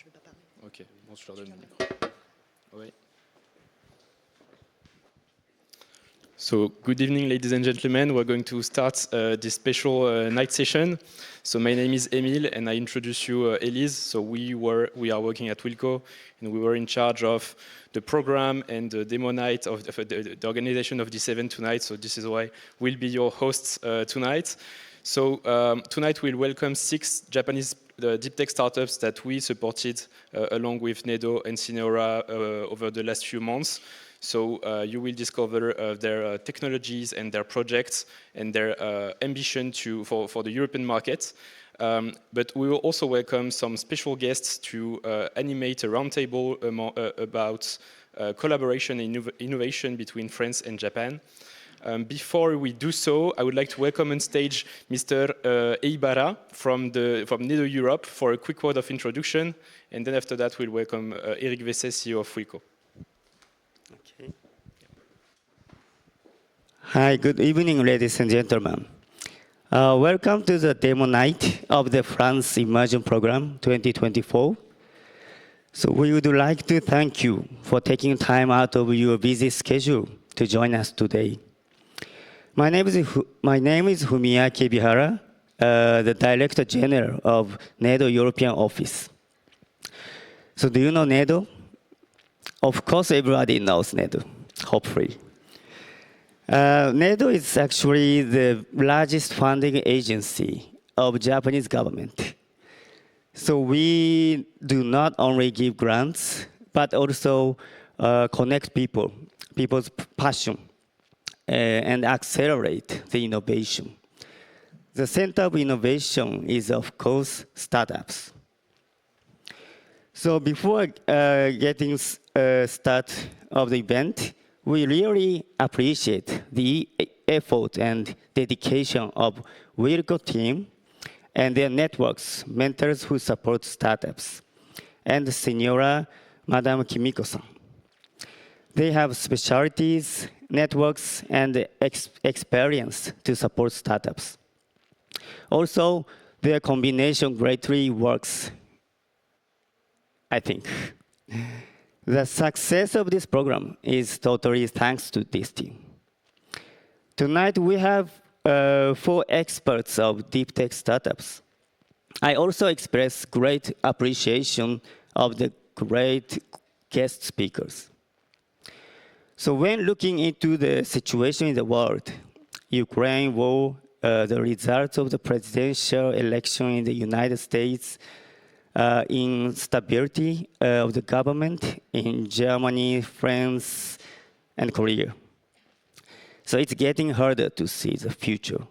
vais pas parler. Ok, bon, je leur donne le micro. Oui. So, good evening, ladies and gentlemen. We're going to start this special night session. So, my name is Emile, and I introduce you Elise. So, we are working at Wilco, and we were in charge of the program and the demo night of the organization of this event tonight. So, this is why we'll be your hosts tonight. So, tonight we'll welcome 6 Japanese deep tech startups that we supported along with Nedo and Cineora over the last few months. So you will discover their technologies and their projects and their ambition for the European market. But we will also welcome some special guests to animate a roundtable about collaboration and innovation between France and Japan. Before we do so, I would like to welcome on stage Mr. Eibara from Nedo Europe for a quick word of introduction. And then after that, we'll welcome Eric Vesset, CEO of Wilco. Okay. Hi, good evening, ladies and gentlemen. Welcome to the demo night of the France Immersion Program 2024. So we would like to thank you for taking time out of your busy schedule to join us today. My name is Fumiya Kebihara, the Director General of Nedo European Office. So do you know Nedo? Of course, everybody knows Nedo, hopefully. Nedo is actually the largest funding agency of Japanese government. So we do not only give grants, but also connect people's passion, and accelerate the innovation. The center of innovation is, of course, startups. So before getting start of the event, we really appreciate the effort and dedication of Wilco team and their networks, mentors who support startups, and Senora Madame Kimiko-san. They have specialties, networks, and experience to support startups. Also, their combination greatly works, I think. The success of this program is totally thanks to this team. Tonight, we have 4 experts of deep tech startups. I also express great appreciation of the great guest speakers. So when looking into the situation in the world, Ukraine war, the results of the presidential election in the United States, instability of the government in Germany, France, and Korea. So it's getting harder to see the future.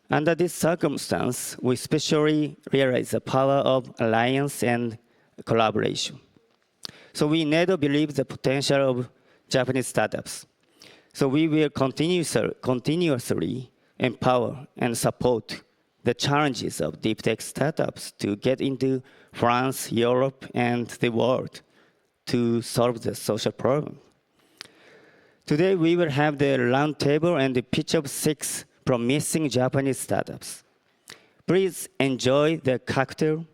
Under this circumstance, we especially realize the power of alliance and collaboration. So we never believe the potential of Japanese startups. So we will continuously empower and support the challenges of deep tech startups to get into France, Europe, and the world to solve the social problem. Today, we will have the roundtable and the pitch of 6 promising Japanese startups. Please enjoy the cocktail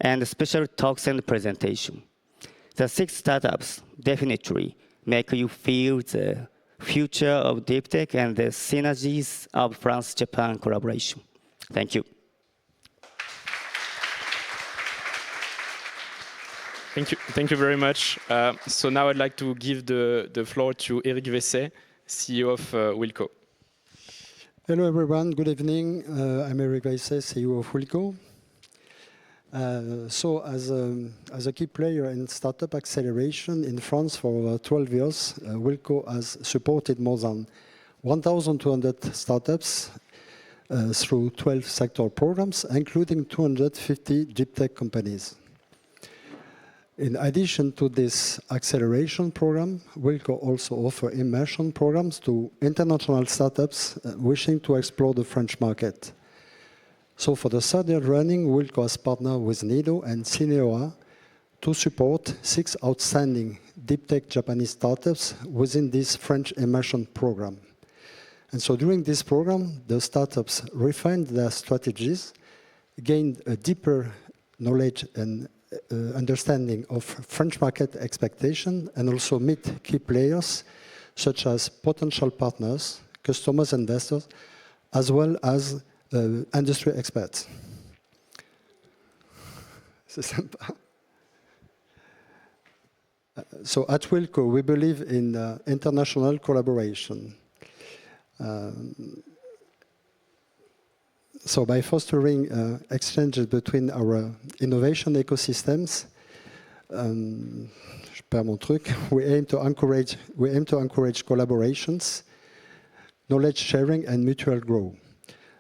and special talks and presentation. The 6 startups definitely make you feel the future of deep tech and the synergies of France-Japan collaboration. Thank you. Thank you very much. So now I'd like to give the floor to Eric Vesset, CEO of Wilco. Hello everyone, good evening. I'm Eric Vesset, CEO of Wilco. So as a key player in startup acceleration in France for over 12 years, Wilco has supported more than 1,200 startups through 12 sector programs, including 250 deep tech companies. In addition to this acceleration program, Wilco also offers immersion programs to international startups wishing to explore the French market. So for the 3rd year running, Wilco has partnered with Nedo and Cineora to support 6 outstanding deep tech Japanese startups within this French immersion program. And so during this program, the startups refined their strategies, gained a deeper knowledge and understanding of French market expectation and also meet key players such as potential partners, customers, investors, as well as industry experts. C'est sympa. So at Wilco, we believe in international collaboration. So by fostering exchanges between our innovation ecosystems, je perds mon truc, we aim to encourage collaborations, knowledge sharing, and mutual growth.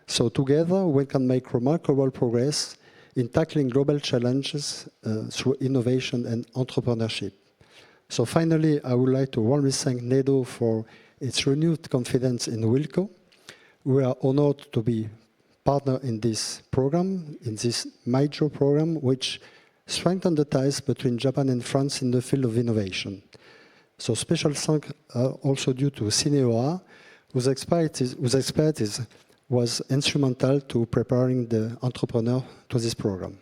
So together, we can make remarkable progress in tackling global challenges through innovation and entrepreneurship. So finally, I would like to warmly thank NEDO for its renewed confidence in Wilco. We are honored to be partner in this program, in this major program, which strengthens the ties between Japan and France in the field of innovation. So special thanks also due to Cineora, whose expertise was instrumental to preparing the entrepreneur to this program.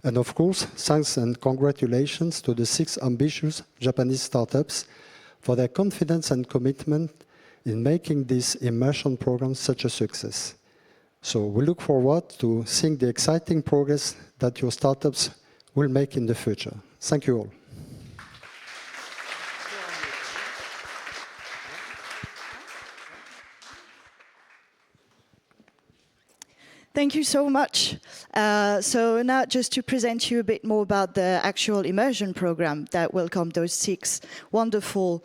And of course, thanks and congratulations to the 6 ambitious Japanese startups for their confidence and commitment in making this immersion program such a success. So we look forward to seeing the exciting progress that your startups will make in the future. Thank you all. Thank you so much. So now just to present you a bit more about the actual immersion program that welcomed those 6 wonderful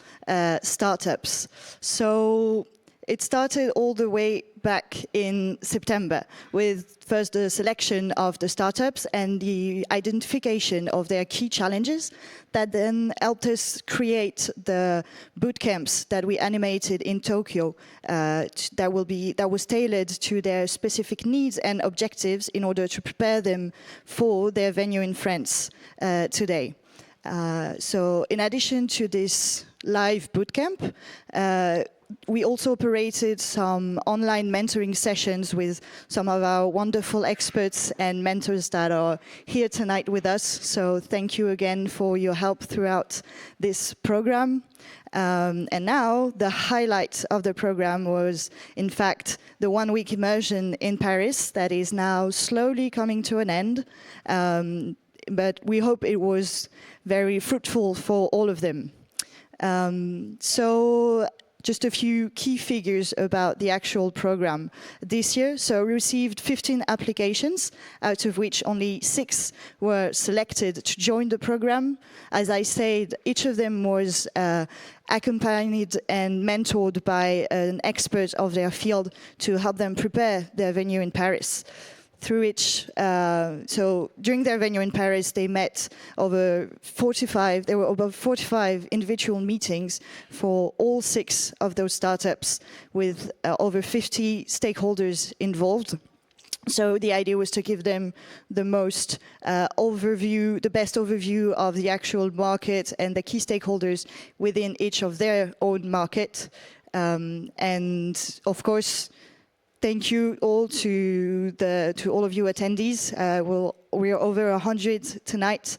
startups. So it started all the way back in September with first the selection of the startups and the identification of their key challenges that then helped us create the boot camps that we animated in Tokyo that was tailored to their specific needs and objectives in order to prepare them for their venue in France today. So in addition to this live bootcamp, we also operated some online mentoring sessions with some of our wonderful experts and mentors that are here tonight with us. So thank you again for your help throughout this program. And now the highlight of the program was, in fact, the 1-week immersion in Paris that is now slowly coming to an end. But we hope it was very fruitful for all of them. So just a few key figures about the actual program this year. So we received 15 applications, out of which only 6 were selected to join the program. As I said, each of them was accompanied and mentored by an expert of their field to help them prepare their venue in Paris. Through which, so during their venue in Paris, they met over 45, there were over 45 individual meetings for all 6 of those startups with over 50 stakeholders involved. So the idea was to give them the most the best overview of the actual market and the key stakeholders within each of their own market. And of course, thank you all to all of you attendees. We are over 100 tonight,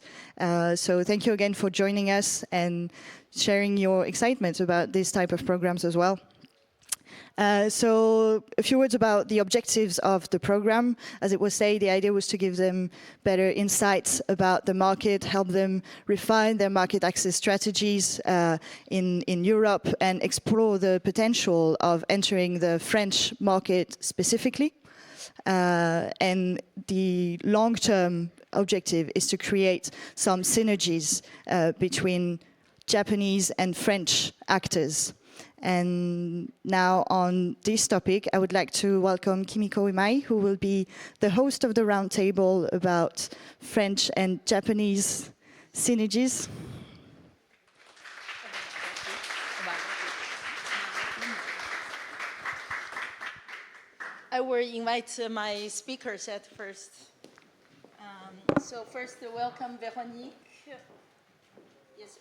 so thank you again for joining us and sharing your excitement about this type of programs as well. So a few words about the objectives of the program. As it was said, the idea was to give them better insights about the market, help them refine their market access strategies in Europe, and explore the potential of entering the French market specifically. And the long-term objective is to create some synergies between Japanese and French actors. And now on this topic, I would like to welcome Kimiko Imai, who will be the host of the roundtable about French and Japanese synergies. I will invite my speakers at first. So first, welcome Véronique. Yes,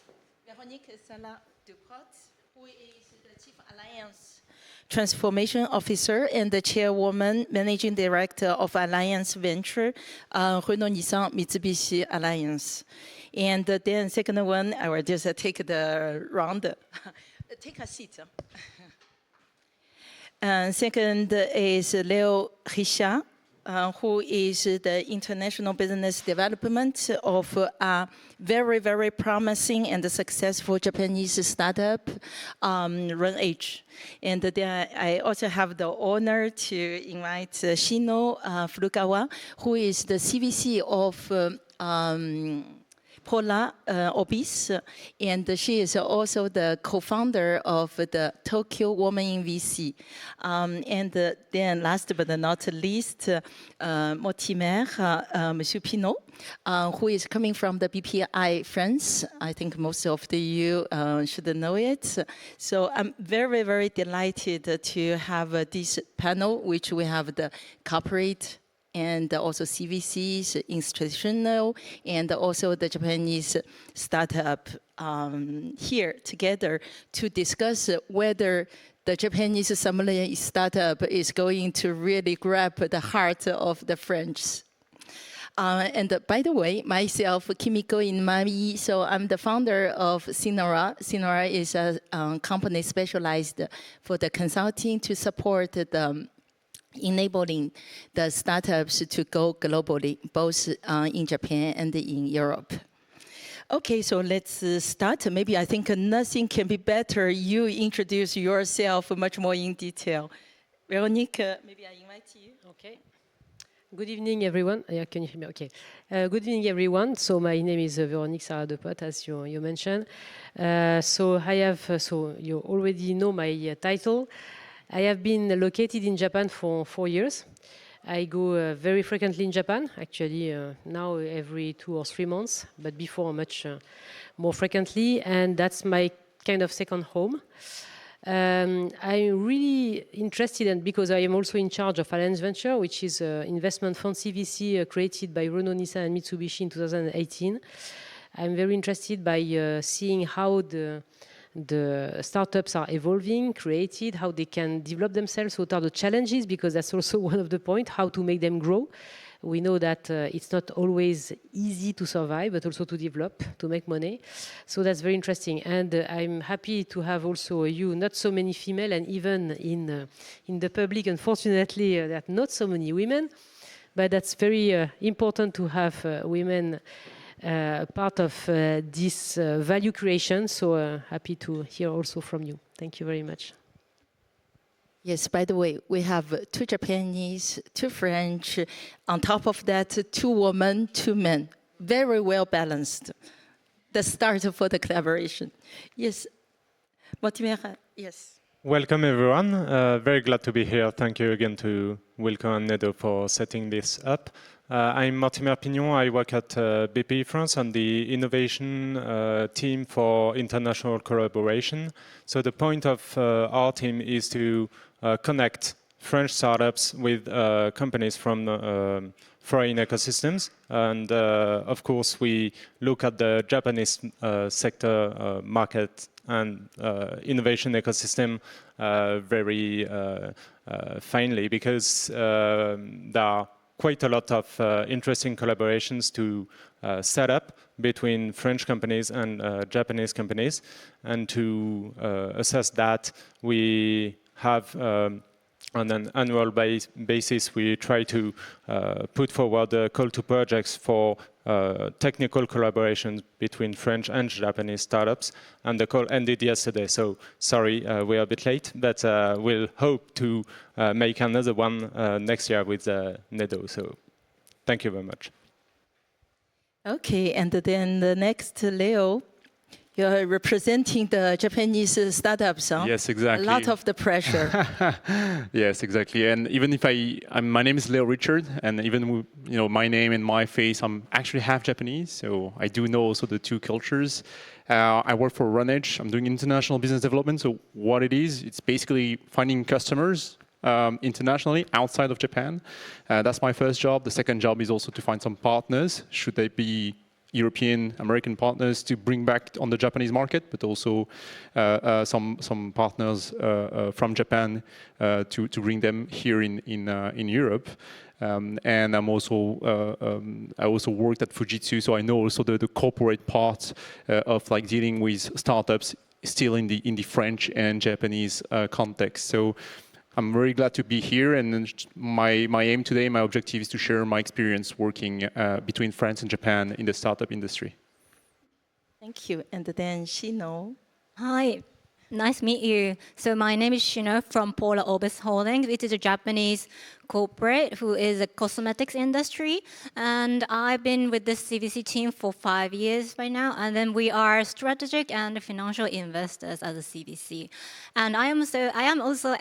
Véronique Sala-Duprot, who is the Chief Alliance Transformation Officer and the Chairwoman, Managing Director of Alliance Venture, Renault-Nissan Mitsubishi Alliance. And then second one, I will just take the round. Take a seat. Second is Leo Richard, who is the International Business Development of a very, very promising and successful Japanese startup, RunEdge. And then I also have the honor to invite Shino Furukawa, who is the CVC of Pola Obis, and she is also the co-founder of the Tokyo Woman in VC. And then last but not least, Mortimer, Monsieur Pinot, who is coming from the BPI France. I think most of you should know it. So I'm very, very delighted to have this panel, which we have the corporate and also CVCs, institutional, and also the Japanese startup here together to discuss whether the Japanese sommelier startup is going to really grab the heart of the French. And by the way, myself, Kimiko Inmami, so I'm the founder of Sinora. Sinora is a company specialized for the consulting to support the enabling the startups to go globally, both in Japan and in Europe. Okay, so let's start. Maybe I think nothing can be better. You introduce yourself much more in detail. Veronique, maybe I invite you. Okay. Good evening, everyone. Yeah, can you hear me? Okay. Good evening, everyone. So my name is Veronique Sarah-Depote, as you mentioned. So you already know my title. I have been located in Japan for 4 years. I go very frequently in Japan, actually now every 2 or 3 months, but before much more frequently, and that's my kind of second home. I'm really interested, and because I am also in charge of Alliance Venture, which is an investment fund CVC created by Renault, Nissan and Mitsubishi in 2018. I'm very interested by seeing how the startups are evolving, created, how they can develop themselves, what are the challenges, because that's also one of the points, how to make them grow. We know that it's not always easy to survive, but also to develop, to make money. So that's very interesting. And I'm happy to have also you, not so many female, and even in the public, unfortunately, there are not so many women, but that's very important to have women part of this value creation, so happy to hear also from you. Thank you very much. Yes, by the way, we have 2 Japanese, 2 French, on top of that, 2 women, 2 men. Very well balanced. The start for the collaboration. Yes, Mortimer, yes. Welcome everyone. Very glad to be here. Thank you again to Wilco and Nedo for setting this up. I'm Mortimer Pignon. I work at BPI France on the innovation team for international collaboration. So the point of our team is to connect French startups with companies from foreign ecosystems. And of course, we look at the Japanese sector market and innovation ecosystem very finely, because there are quite a lot of interesting collaborations to set up between French companies and Japanese companies. And to assess that, we have on an annual basis, we try to put forward a call to projects for technical collaborations between French and Japanese startups. And the call ended yesterday, so sorry, we're a bit late, but we'll hope to make another one next year with Nedo. So thank you very much. Okay, and then the next, Leo. You're representing the Japanese startups, huh? Yes, exactly. A lot of the pressure. Yes, exactly. And even if my name is Leo Richard, and even my name and my face, I'm actually half Japanese, so I do know also the 2 cultures. I work for RunEdge. I'm doing international business development. So what it is, it's basically finding customers internationally outside of Japan. That's my first job. The second job is also to find some partners, should they be European, American partners to bring back on the Japanese market, but also some partners from Japan to bring them here in Europe. And I also worked at Fujitsu, so I know also the corporate part of like dealing with startups still in the French and Japanese context. So I'm very glad to be here, and my aim today, my objective is to share my experience working between France and Japan in the startup industry. Thank you. And then Shino. Hi, nice to meet you. So my name is Shino from Polar Orbis Holdings, which is a Japanese corporate who is a cosmetics industry. And I've been with this CVC team for 5 years by now. And then we are strategic and financial investors as a CVC. And I am also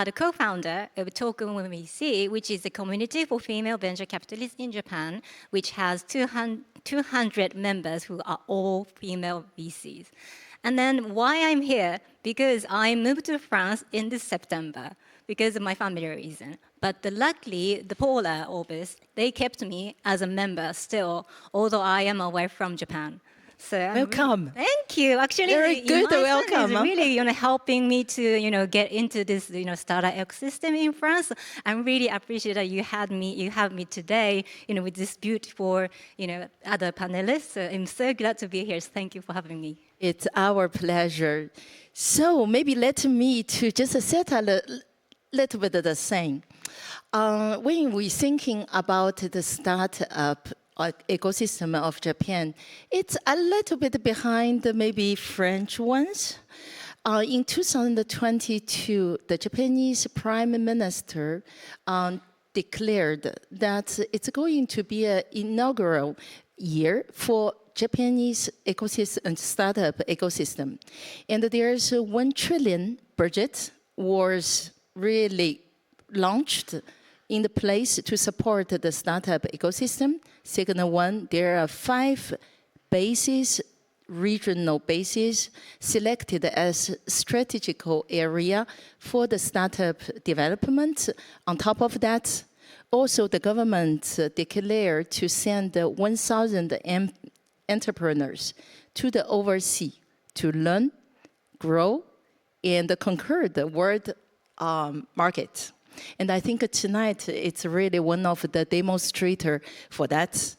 the co-founder of Token VC, which is a community for female venture capitalists in Japan, which has 200 members who are all female VCs. And then why I'm here, because I moved to France in this September because of my family reason. But luckily, the Polar Orbis, they kept me as a member still, although I am away from Japan. So Welcome. Thank you. Actually, Very good welcome. Is really helping me to get into this startup ecosystem in France. I really appreciate that you have me today with this beautiful other panelists. So I'm so glad to be here. So thank you for having me. It's our pleasure. So maybe let me to just set a little bit of the same. When we're thinking about the startup ecosystem of Japan, it's a little bit behind maybe French ones. In 2022, the Japanese Prime Minister declared that it's going to be an inaugural year for Japanese ecosystem and startup ecosystem. And there's a 1 trillion budget was really launched in the place to support the startup ecosystem. Second one, there are 5 bases, regional bases, selected as strategical area for the startup development. On top of that, also the government declared to send 1,000 entrepreneurs to the overseas to learn, grow, and conquer the world market. And I think tonight it's really one of the demonstrator for that.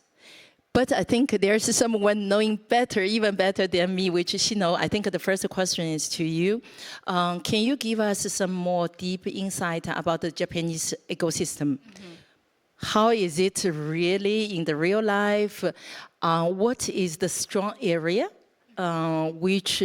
But I think there's someone knowing better, even better than me, which is Shino. I think the first question is to you. Can you give us some more deep insight about the Japanese ecosystem? Mm-hmm. How is it really in the real life? What is the strong area which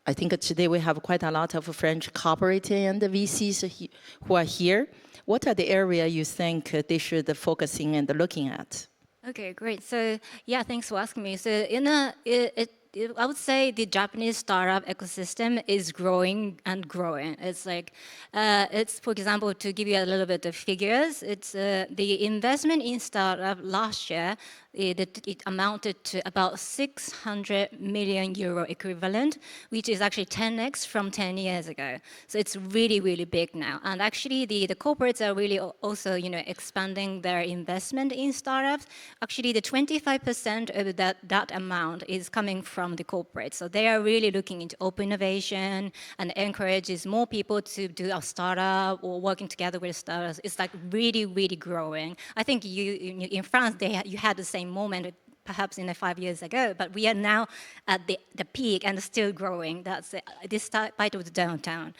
I think today we have quite a lot of French corporate and VCs who are here. What are the areas you think they should focus in and looking at? Okay, great. So yeah, thanks for asking me. So I would say the Japanese startup ecosystem is growing and growing. It's like, for example, to give you a little bit of figures, it's the investment in startup last year, it amounted to about 600 million euro equivalent, which is actually 10x from 10 years ago. So it's really, really big now. And actually, the corporates are really also, expanding their investment in startups. Actually, the 25% of that amount is coming from the corporates. So they are really looking into open innovation and encourages more people to do a startup or working together with startups. It's like really, really growing. I think in France, you had the same moment perhaps 5 years ago, but we are now at the peak and still growing. That's despite of the downtown.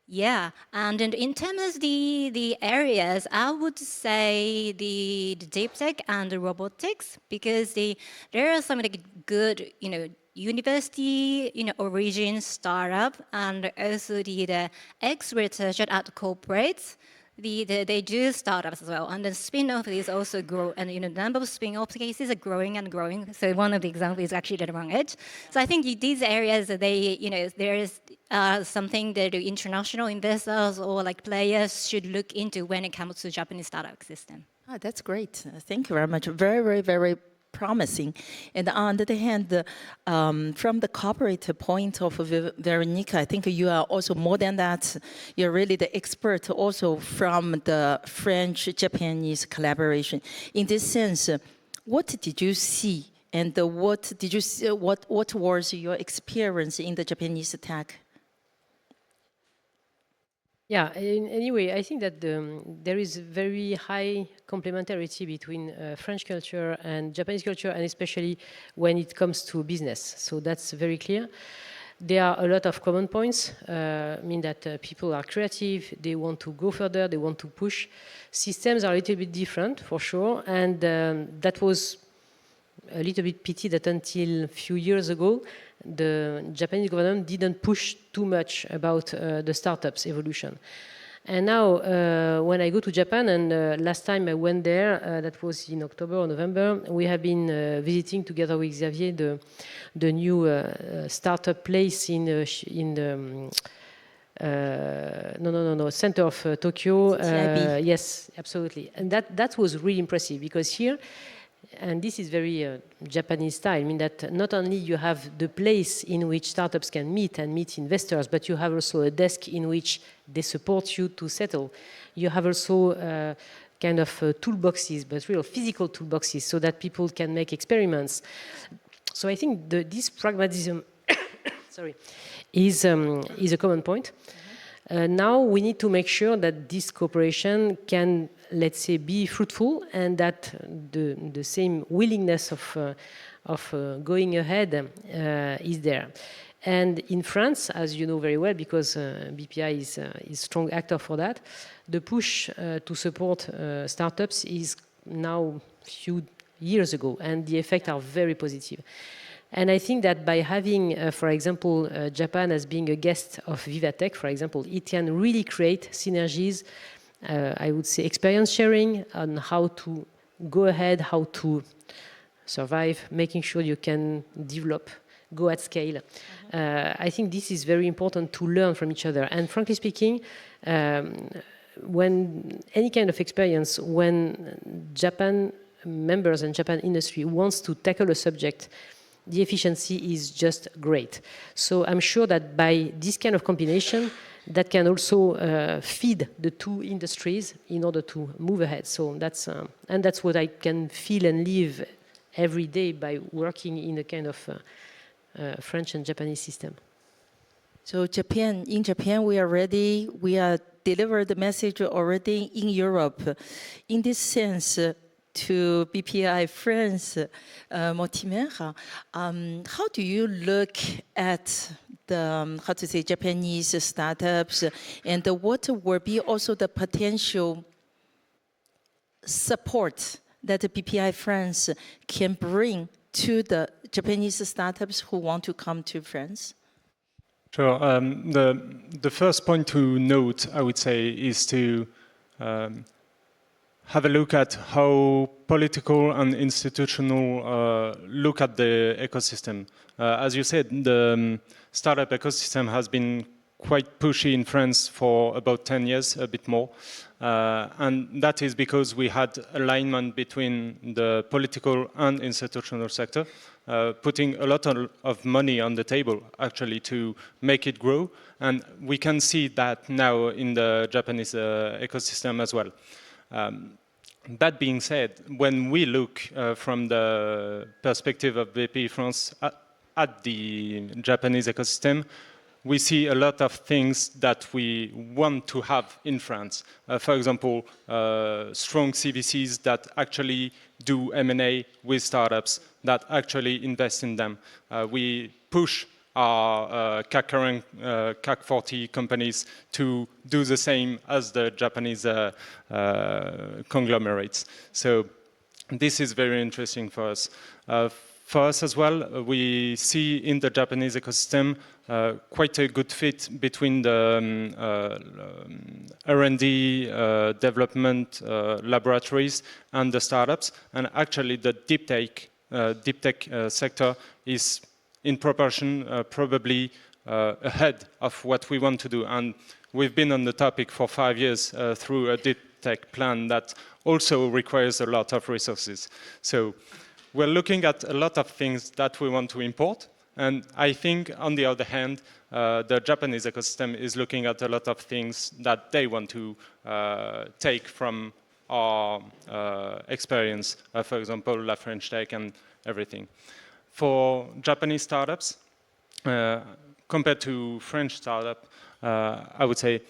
Yeah, and in terms of the areas, I would say the deep tech and the robotics, because there are some good, university, origin startup, and also the ex-researcher at corporates. They do startups as well, and the spin-off is also grow, and the number of spin-off cases are growing and growing. So one of the examples is actually the wrong edge. So I think these areas, there is something that the international investors or players should look into when it comes to Japanese startup system. Oh, that's great. Thank you very much. Very, very, very promising. And on the other hand, from the corporate point of Veronica, I think you are also more than that. You're really the expert also from the French-Japanese collaboration. In this sense, what did you see And what did you see, what was your experience in the Japanese tech? Yeah, anyway, I think that there is very high complementarity between French culture and Japanese culture, and especially when it comes to business. So that's very clear. There are a lot of common points, mean that people are creative, they want to go further, they want to push. Systems are a little bit different, for sure, and that was a little bit pity that until a few years ago, the Japanese government didn't push too much about the startups evolution. And now, when I go to Japan, and last time I went there, that was in October or November, we have been visiting together with Xavier the new startup place in the center of Tokyo. Yes, absolutely. And that was really impressive because here, and this is very Japanese style, I mean that not only you have the place in which startups can meet and meet investors, but you have also a desk in which they support you to settle. You have also kind of toolboxes, but real physical toolboxes, so that people can make experiments. So I think this pragmatism sorry, is a common point. Now we need to make sure that this cooperation can, let's say, be fruitful, and that the same willingness of going ahead is there. And in France, as you know very well, because BPI is a strong actor for that, the push to support startups is now a few years ago, and the effects are very positive. And I think that by having, for example, Japan as being a guest of Vivatech, for example, it can really create synergies, I would say experience sharing on how to go ahead, how to survive, making sure you can develop, go at scale. I think this is very important to learn from each other. And frankly speaking, when any kind of experience, when Japan members and Japan industry wants to tackle a subject, the efficiency is just great. So I'm sure that by this kind of combination, that can also feed the two industries in order to move ahead. So that's what I can feel and live every day by working in a kind of French and Japanese system. So in Japan, we are delivered the message already in Europe. In this sense, to BPI France, Mortimer, how do you look at the, Japanese startups, and what will be also the potential support that the BPI France can bring to the Japanese startups who want to come to France? Sure. The first point to note, I would say, is to have a look at how political and institutional look at the ecosystem. As you said, the startup ecosystem has been quite pushy in France for about 10 years, a bit more. And that is because we had alignment between the political and institutional sector, putting a lot of money on the table, actually, to make it grow. And we can see that now in the Japanese ecosystem as well. That being said, when we look from the perspective of BP France at the Japanese ecosystem, we see a lot of things that we want to have in France. For example, strong CVCs that actually do M&A with startups, that actually invest in them. We push our CAC 40 companies to do the same as the Japanese conglomerates. So this is very interesting for us. For us as well, we see in the Japanese ecosystem quite a good fit between the R&D development laboratories and the startups. And actually the deep tech sector is in proportion probably ahead of what we want to do. And we've been on the topic for 5 years through a deep tech plan that also requires a lot of resources. So we're looking at a lot of things that we want to import. And I think, on the other hand, the Japanese ecosystem is looking at a lot of things that they want to take from our experience, for example, La French Tech and everything. For Japanese startups, compared to French startup, I would say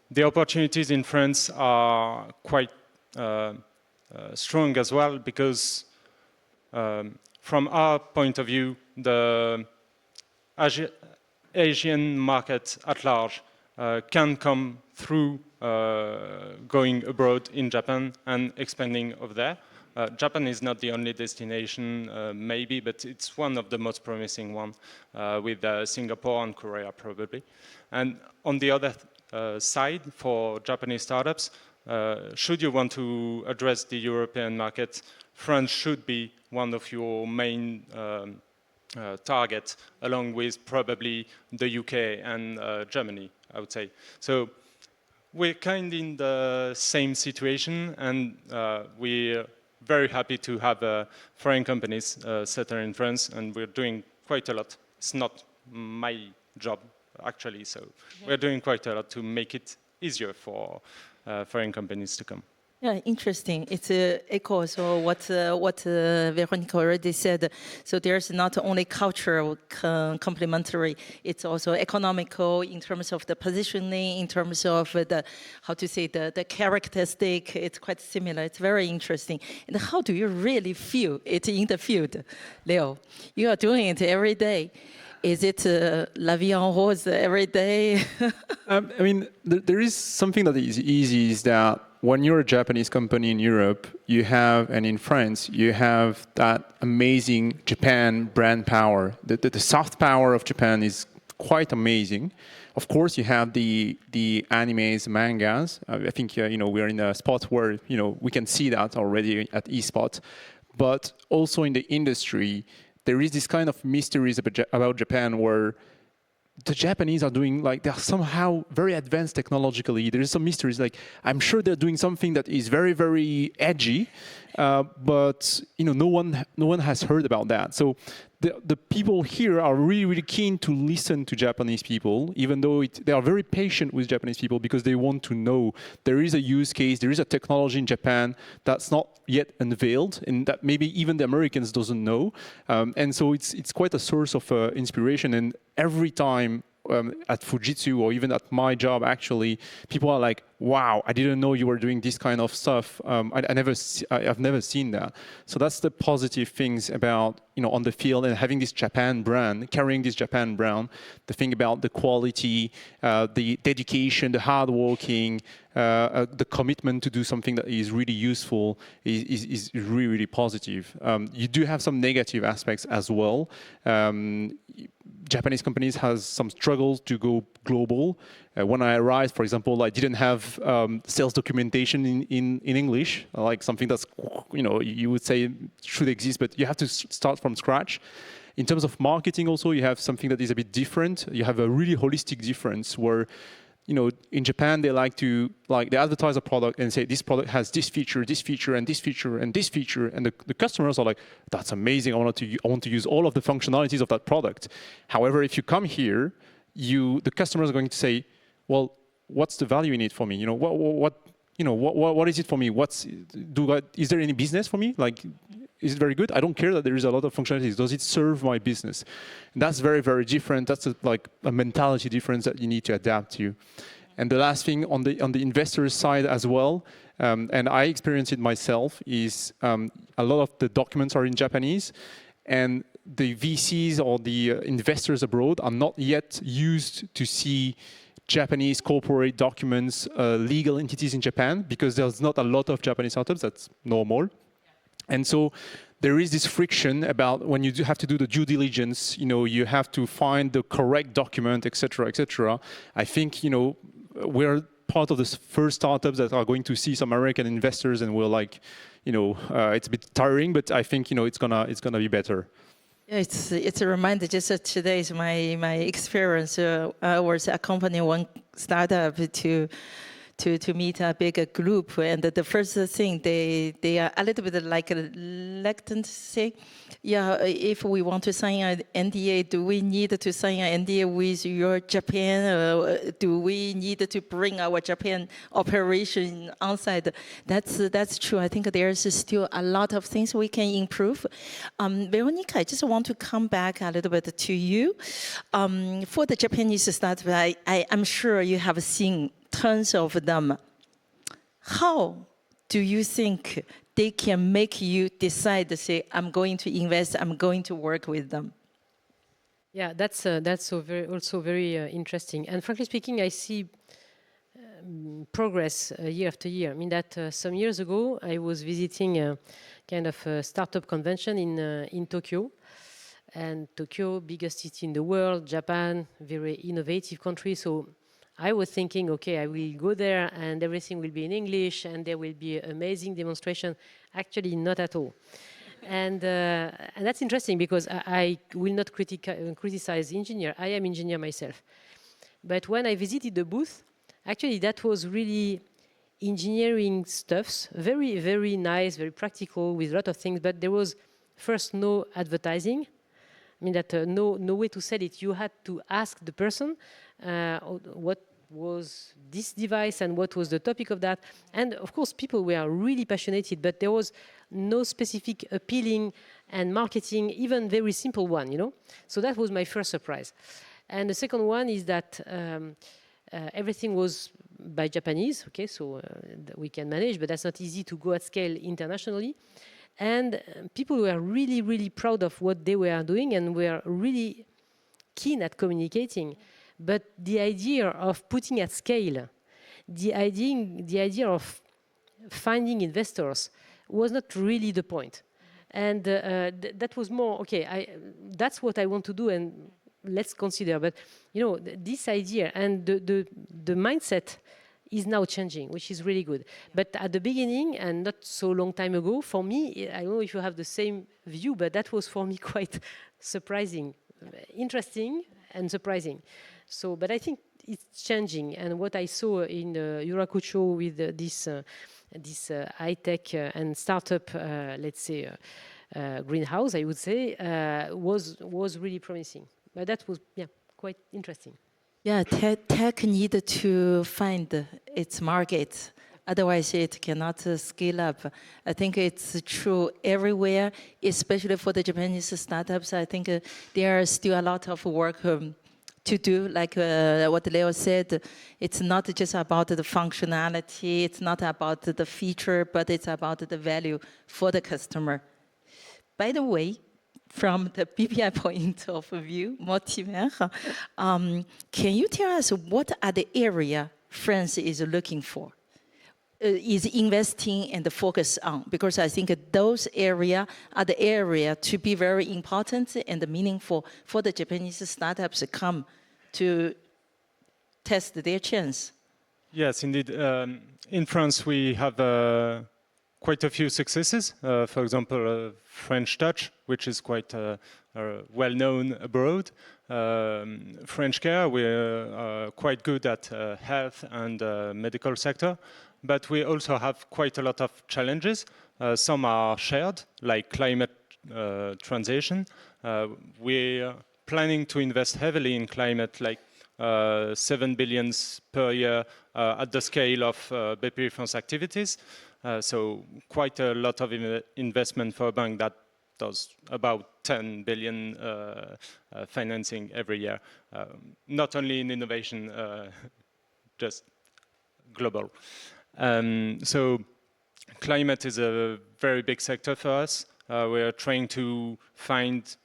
the opportunities in France are quite strong as well, because from our point of view, the Asian market at large can come through going abroad in Japan and expanding over there. Japan is not the only destination, maybe, but it's one of the most promising ones, with Singapore and Korea probably. And on the other side, for Japanese startups, should you want to address the European market, France should be one of your main targets, along with probably the UK and Germany, I would say. So we're kind of in the same situation, and we're very happy to have foreign companies settled in France, and we're doing quite a lot. It's not my job, actually, so we're doing quite a lot to make it easier for foreign companies to come. Yeah, interesting. It's echoes of what Véronique already said. So there's not only cultural complementary, it's also economical in terms of the positioning, in terms of the, how to say, the characteristic. It's quite similar. It's very interesting. And how do you really feel it in the field, Leo? You are doing it every day. Is it la vie en rose every day? I mean, there is something that is easy, is that when you're a Japanese company in Europe, you have, and in France, you have that amazing Japan brand power. The soft power of Japan is quite amazing. Of course, you have the animes, mangas. I think we're in a spot where we can see that already at eSpot, but also in the industry, there is this kind of mysteries about Japan where the Japanese are doing, like, they're somehow very advanced technologically. There is some mysteries, like, I'm sure they're doing something that is very, very edgy, but no one has heard about that. So the people here are really, really keen to listen to Japanese people, even though they are very patient with Japanese people, because they want to know there is a use case, there is a technology in Japan that's not yet unveiled, and that maybe even the Americans doesn't know. And so it's quite a source of inspiration. And every time at Fujitsu, or even at my job, actually, people are like, wow, I didn't know you were doing this kind of stuff. I've never seen that. So that's the positive things about, on the field, and having this Japan brand, carrying this Japan brand, the thing about the quality, the dedication, the hard working, the commitment to do something that is really useful is really, really positive. You do have some negative aspects as well. Japanese companies has some struggles to go global. When I arrived, for example, I didn't have sales documentation in English, like something that's, you would say should exist, but you have to start from scratch. In terms of marketing also, you have something that is a bit different. You have a really holistic difference where, in Japan, they like to, they advertise a product and say, this product has this feature, and this feature, and this feature. And the customers are like, that's amazing. I want to use all of the functionalities of that product. However, if you come here, the customers are going to say, well, what's the value in it for me? What is it for me? Is there any business for me? Like, is it very good? I don't care that there is a lot of functionalities. Does it serve my business? And that's very, very different. That's a mentality difference that you need to adapt to. And the last thing on the investor side as well, and I experienced it myself, is a lot of the documents are in Japanese, and the VCs or the investors abroad are not yet used to see Japanese corporate documents, legal entities in Japan, because there's not a lot of Japanese startups. That's normal. And so there is this friction about when you have to do the due diligence, you have to find the correct document, et cetera, et cetera. I think, we're part of the first startups that are going to see some American investors, and we're like, it's a bit tiring, but I think, it's gonna be better. Yeah, it's a reminder. Just today is my experience. I was accompanying one startup to to meet a bigger group. And the first thing, they are a little bit like reluctant to say, yeah, if we want to sign an NDA, do we need to sign an NDA with your Japan? Do we need to bring our Japan operation onsite? That's true. I think there's still a lot of things we can improve. Veronica, I just want to come back a little bit to you. For the Japanese startup, I'm sure you have seen tons of them. How do you think they can make you decide to say, I'm going to invest, I'm going to work with them? Yeah, that's also very interesting. And frankly speaking, I see progress year after year. I mean that some years ago, I was visiting a kind of a startup convention in Tokyo. And Tokyo, biggest city in the world, Japan, very innovative country. So I was thinking, okay, I will go there and everything will be in English and there will be an amazing demonstration. Actually, not at all. And that's interesting because I will not criticize engineer. I am engineer myself. But when I visited the booth, actually that was really engineering stuffs, very, very nice, very practical with a lot of things. But there was first no advertising. I mean that no way to sell it. You had to ask the person what was this device and what was the topic of that. And of course, people were really passionate, but there was no specific appealing and marketing, even very simple one, you know. So that was my first surprise. And the second one is that everything was by Japanese, okay, so we can manage, but that's not easy to go at scale internationally. And people were really, really proud of what they were doing and were really keen at communicating. But the idea of putting at scale, the idea of finding investors was not really the point. And that was more, okay, that's what I want to do and let's consider. But, you know, this idea and the mindset is now changing, which is really good. But at the beginning, and not so long time ago, for me, I don't know if you have the same view, but that was for me quite surprising, interesting and surprising. So, but I think it's changing. And what I saw in Yurakucho with this high-tech and startup, let's say, greenhouse, I would say, was really promising. But that was, yeah, quite interesting. Yeah, tech need to find its market. Otherwise, it cannot scale up. I think it's true everywhere, especially for the Japanese startups. I think there is still a lot of work to do. Like what Leo said, it's not just about the functionality, it's not about the feature, but it's about the value for the customer. By the way, from the BPI point of view, Mortimer, can you tell us what are the area France is looking for, is investing and focus on? Because I think those areas are the area to be very important and meaningful for the Japanese startups to come to test their chance. Yes, indeed. In France, we have quite a few successes. For example, French Touch, which is quite well known abroad. French Care, we're quite good at health and medical sector, but we also have quite a lot of challenges. Some are shared, like climate transition. We're planning to invest heavily in climate, like 7 billion per year at the scale of BPI France activities. So quite a lot of investment for a bank that does about 10 billion financing every year, not only in innovation, just global. So climate is a very big sector for us. We're trying to find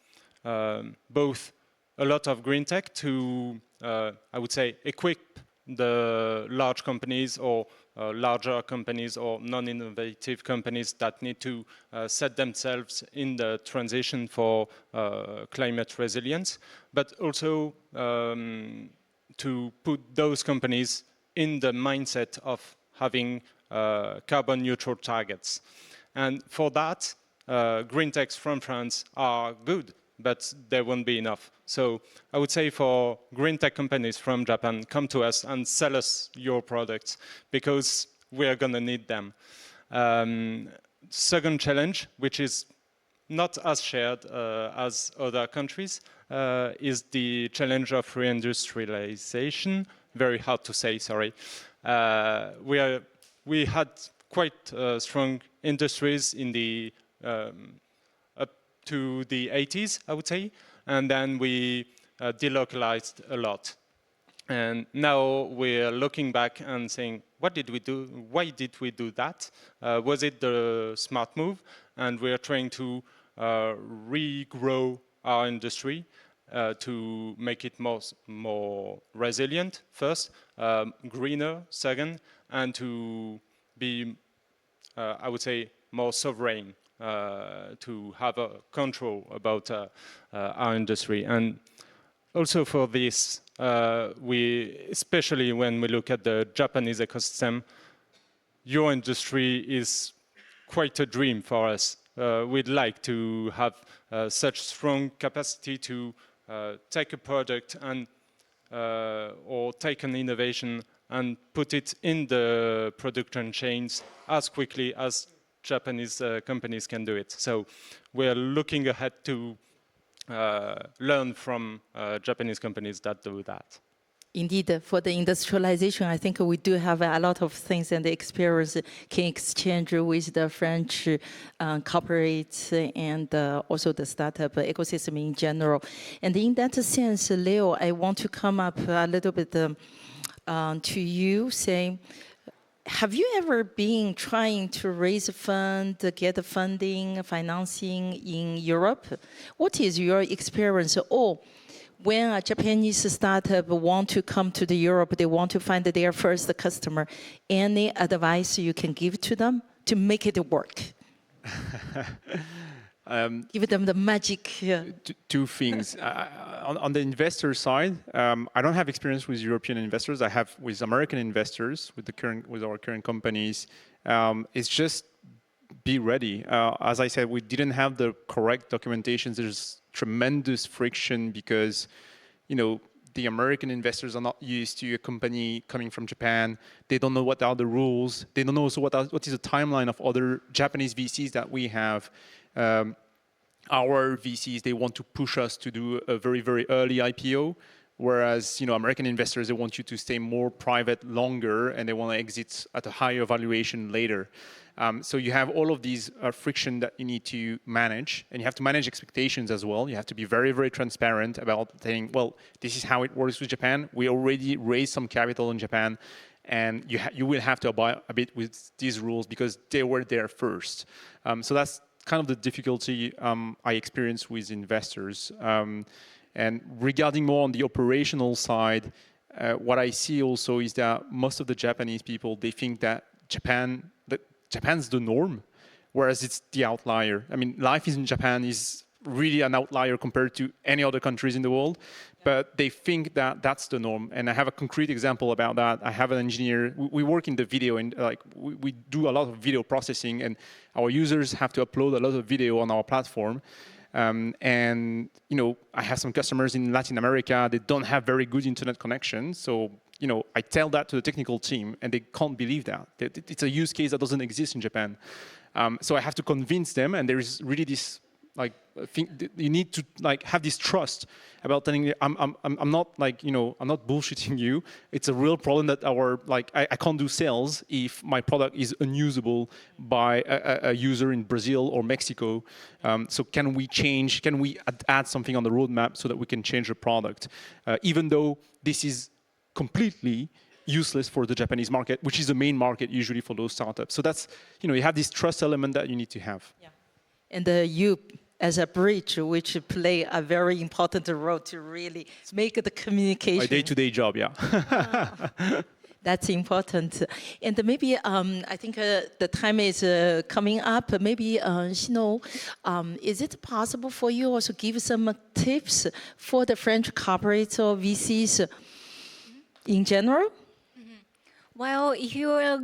both a lot of green tech to, I would say, equip the large companies or larger companies or non-innovative companies that need to set themselves in the transition for climate resilience, but also to put those companies in the mindset of having carbon neutral targets. And for that, green techs from France are good, but there won't be enough. So I would say for green tech companies from Japan, come to us and sell us your products because we are going to need them. Second challenge, which is not as shared as other countries, is the challenge of reindustrialization. Very hard to say, sorry. We had quite strong industries in the up to the 80s, I would say, and then we delocalized a lot. And now we're looking back and saying, what did we do? Why did we do that? Was it the smart move? And we're trying to regrow our industry to make it more resilient, first, greener, second, and to be, I would say, more sovereign, to have a control about our industry. And also for this, especially when we look at the Japanese ecosystem, your industry is quite a dream for us. We'd like to have such strong capacity to take a product and or take an innovation and put it in the production chains as quickly as Japanese companies can do it. So we're looking ahead to learn from Japanese companies that do that. Indeed, for the industrialization, I think we do have a lot of things and the experience can exchange with the French corporates and also the startup ecosystem in general. And in that sense, Leo, I want to come up a little bit to you, saying, have you ever been trying to raise a fund, get funding, financing in Europe? What is your experience? Or when a Japanese startup want to come to the Europe, they want to find their first customer, any advice you can give to them to make it work? Give them the magic. Two things. On the investor side, I don't have experience with European investors. I have with American investors, with our current companies. It's just be ready. As I said, we didn't have the correct documentation. There's tremendous friction because, the American investors are not used to a company coming from Japan. They don't know what are the rules. They don't know also what is the timeline of other Japanese VCs that we have. Our VCs, they want to push us to do a very, very early IPO, whereas American investors, they want you to stay more private longer and they want to exit at a higher valuation later. So you have all of these friction that you need to manage, and you have to manage expectations as well. You have to be very, very transparent about saying, well, this is how it works with Japan. We already raised some capital in Japan, and you will have to abide a bit with these rules because they were there first. So that's kind of the difficulty I experience with investors. And regarding more on the operational side, what I see also is that most of the Japanese people, they think that Japan's the norm, whereas it's the outlier. I mean, life in Japan is really an outlier compared to any other countries in the world, but they think that that's the norm. And I have a concrete example about that. I have an engineer, we work in the video, and we do a lot of video processing, and our users have to upload a lot of video on our platform. And I have some customers in Latin America, they don't have very good internet connection. So, I tell that to the technical team and they can't believe that. It's a use case that doesn't exist in Japan. So I have to convince them, and there is really this thing, you need to have this trust about telling you, I'm not I'm not bullshitting you. It's a real problem that I can't do sales if my product is unusable by a user in Brazil or Mexico. So can we add something on the roadmap so that we can change the product, even though this is completely useless for the Japanese market, which is the main market usually for those startups. So that's, you have this trust element that you need to have. Yeah. And you, as a bridge, which play a very important role to really make the communication. My day-to-day job, yeah. That's important. And maybe I think the time is coming up. Maybe, is it possible for you also give some tips for the French corporates or VCs in general? Well, if you're,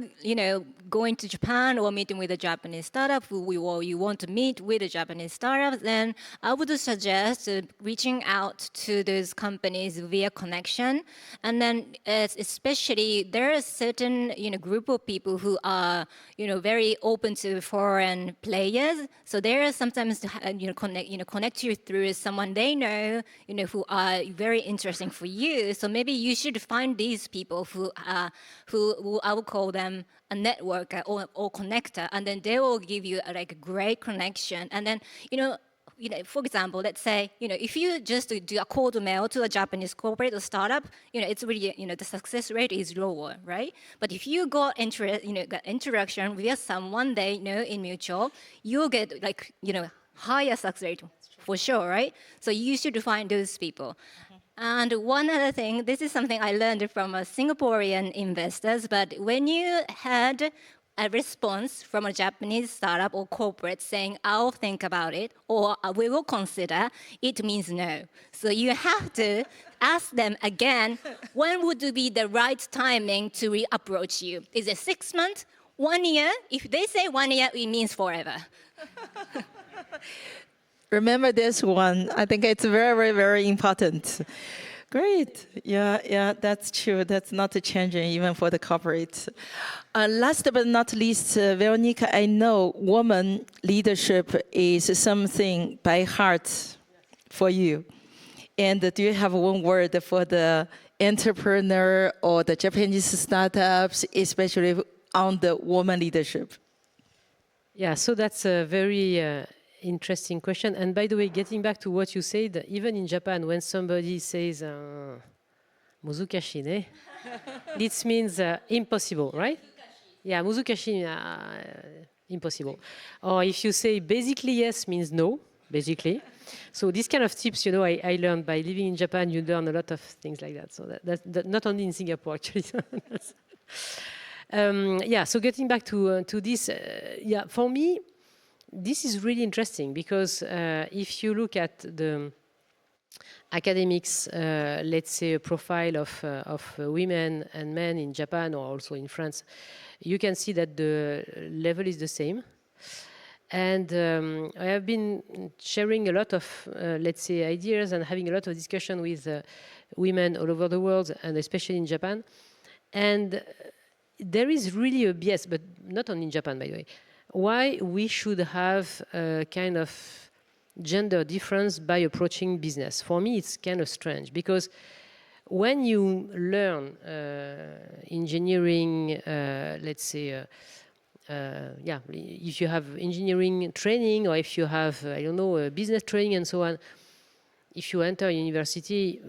going to Japan or meeting with a Japanese startup, or you want to meet with a Japanese startup, then I would suggest reaching out to those companies via connection. And then, especially, there are a certain, group of people who are, very open to foreign players. So there are sometimes, connect you through someone they know, who are very interesting for you. So maybe you should find these people who I would call them a networker or connector, and then they will give you a great connection. And then, for example, let's say, if you just do a cold mail to a Japanese corporate or startup, it's really, the success rate is lower, right? But if you got got interaction with someone they know in mutual, you'll get higher success rate for sure, right? So you should find those people. And one other thing, this is something I learned from Singaporean investors, but when you had a response from a Japanese startup or corporate saying, I'll think about it, or we will consider, it means no. So you have to ask them again, when would be the right timing to re-approach you? Is it 6 months, 1 year? If they say 1 year, it means forever. Remember this one. I think it's very, very important. Great. Yeah, that's true. That's not changing even for the corporate. Last but not least, Veronica, I know woman leadership is something by heart for you. And do you have one word for the entrepreneur or the Japanese startups, especially on the woman leadership? Yeah, so that's a very interesting question. And by the way, getting back to what you said, even in Japan, when somebody says muzukashi ne, this means impossible, right? Yeah, muzukashi, impossible. Or if you say basically yes means no, basically. So these kind of tips, I learned by living in Japan. You learn a lot of things like that. So that not only in Singapore, actually. So getting back to this, for me, this is really interesting because if you look at the academics, let's say a profile of women and men in Japan or also in France, you can see that the level is the same. And I have been sharing a lot of, let's say, ideas and having a lot of discussion with women all over the world, and especially in Japan. And there is really a bias, but not only in Japan, by the way, why we should have a kind of gender difference by approaching business. For me, it's kind of strange because when you learn engineering, let's say, if you have engineering training or if you have, I don't know, business training and so on, if you enter university,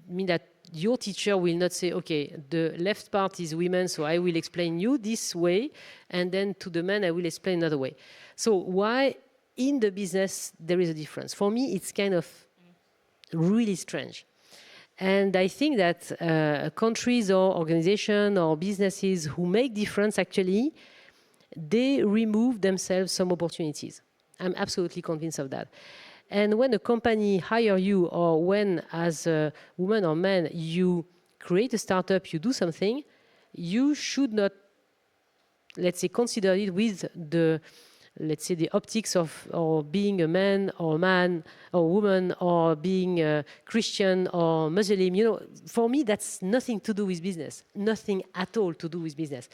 mean that your teacher will not say, okay, the left part is women, so I will explain you this way, and then to the men, I will explain another way. So why in the business there is a difference? For me, it's kind of really strange. And I think that countries or organizations or businesses who make difference, actually, they remove themselves some opportunities. I'm absolutely convinced of that. And when a company hires you, or when as a woman or man you create a startup, you do something, you should not, let's say, consider it with the, let's say, the optics of or being a man or woman or being a Christian or Muslim. For me, that's nothing to do with business, nothing at all to do with business.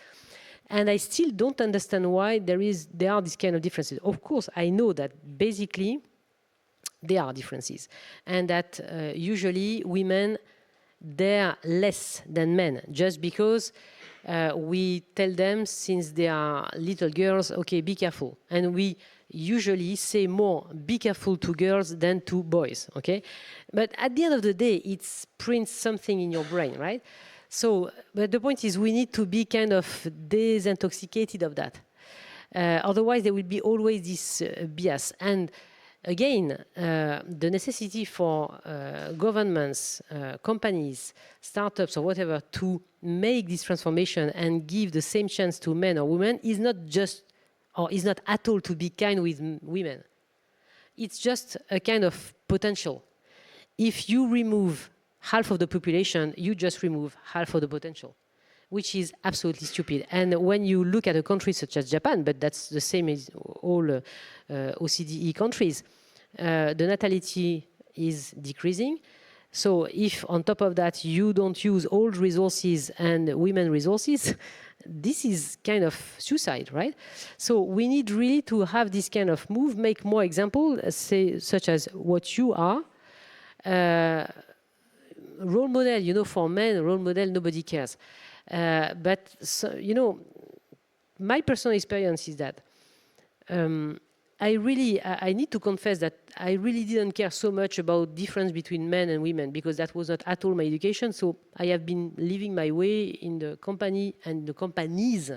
And I still don't understand why there are these kind of differences. Of course, I know that basically there are differences, and that usually women, they're less than men, just because we tell them since they are little girls, okay, be careful. And we usually say more, be careful to girls than to boys, okay? But at the end of the day, it prints something in your brain, right? So, but the point is we need to be kind of disintoxicated of that. Otherwise, there will be always this bias. And again, the necessity for governments, companies, startups, or whatever, to make this transformation and give the same chance to men or women is not just, or is not at all to be kind with women. It's just a kind of potential. If you remove half of the population, you just remove half of the potential. which is absolutely stupid. And when you look at a country such as Japan, but that's the same as all OCDE countries, the natality is decreasing. So if on top of that you don't use old resources and women resources, this is kind of suicide, right? So we need really to have this kind of move, make more examples, say, such as what you are. Role model, you know, for men, role model, nobody cares. But, so, you know, my personal experience is that I need to confess that I really didn't care so much about difference between men and women because that was not at all my education. So I have been living my way in the company and the companies.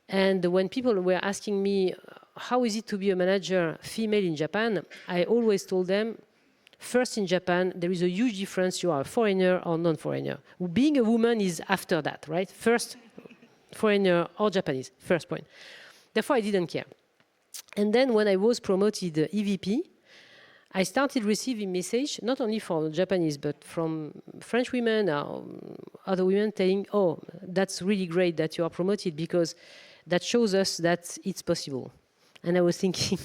And when people were asking me, how is it to be a manager female in Japan? I always told them, first in Japan, there is a huge difference. You are a foreigner or non-foreigner. Being a woman is after that, right? First, foreigner or Japanese, first point. Therefore, I didn't care. And then when I was promoted EVP, I started receiving messages, not only from Japanese, but from French women or other women saying, oh, that's really great that you are promoted because that shows us that it's possible. And I was thinking,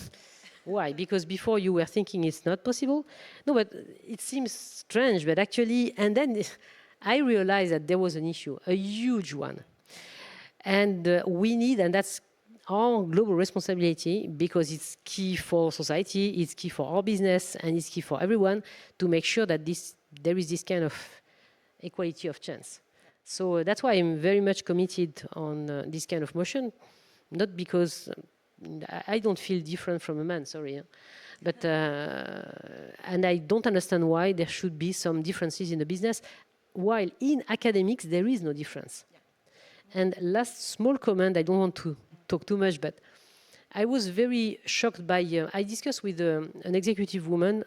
why? Because before you were thinking it's not possible? No, but it seems strange, but actually, and then I realized that there was an issue, a huge one. And we need, and that's our global responsibility because it's key for society, it's key for our business, and it's key for everyone to make sure that there is this kind of equality of chance. So that's why I'm very much committed on this kind of motion, not because I don't feel different from a man, sorry. But, and I don't understand why there should be some differences in the business, while in academics there is no difference. Yeah. And last small comment, I don't want to talk too much, but I was very shocked by, I discussed with an executive woman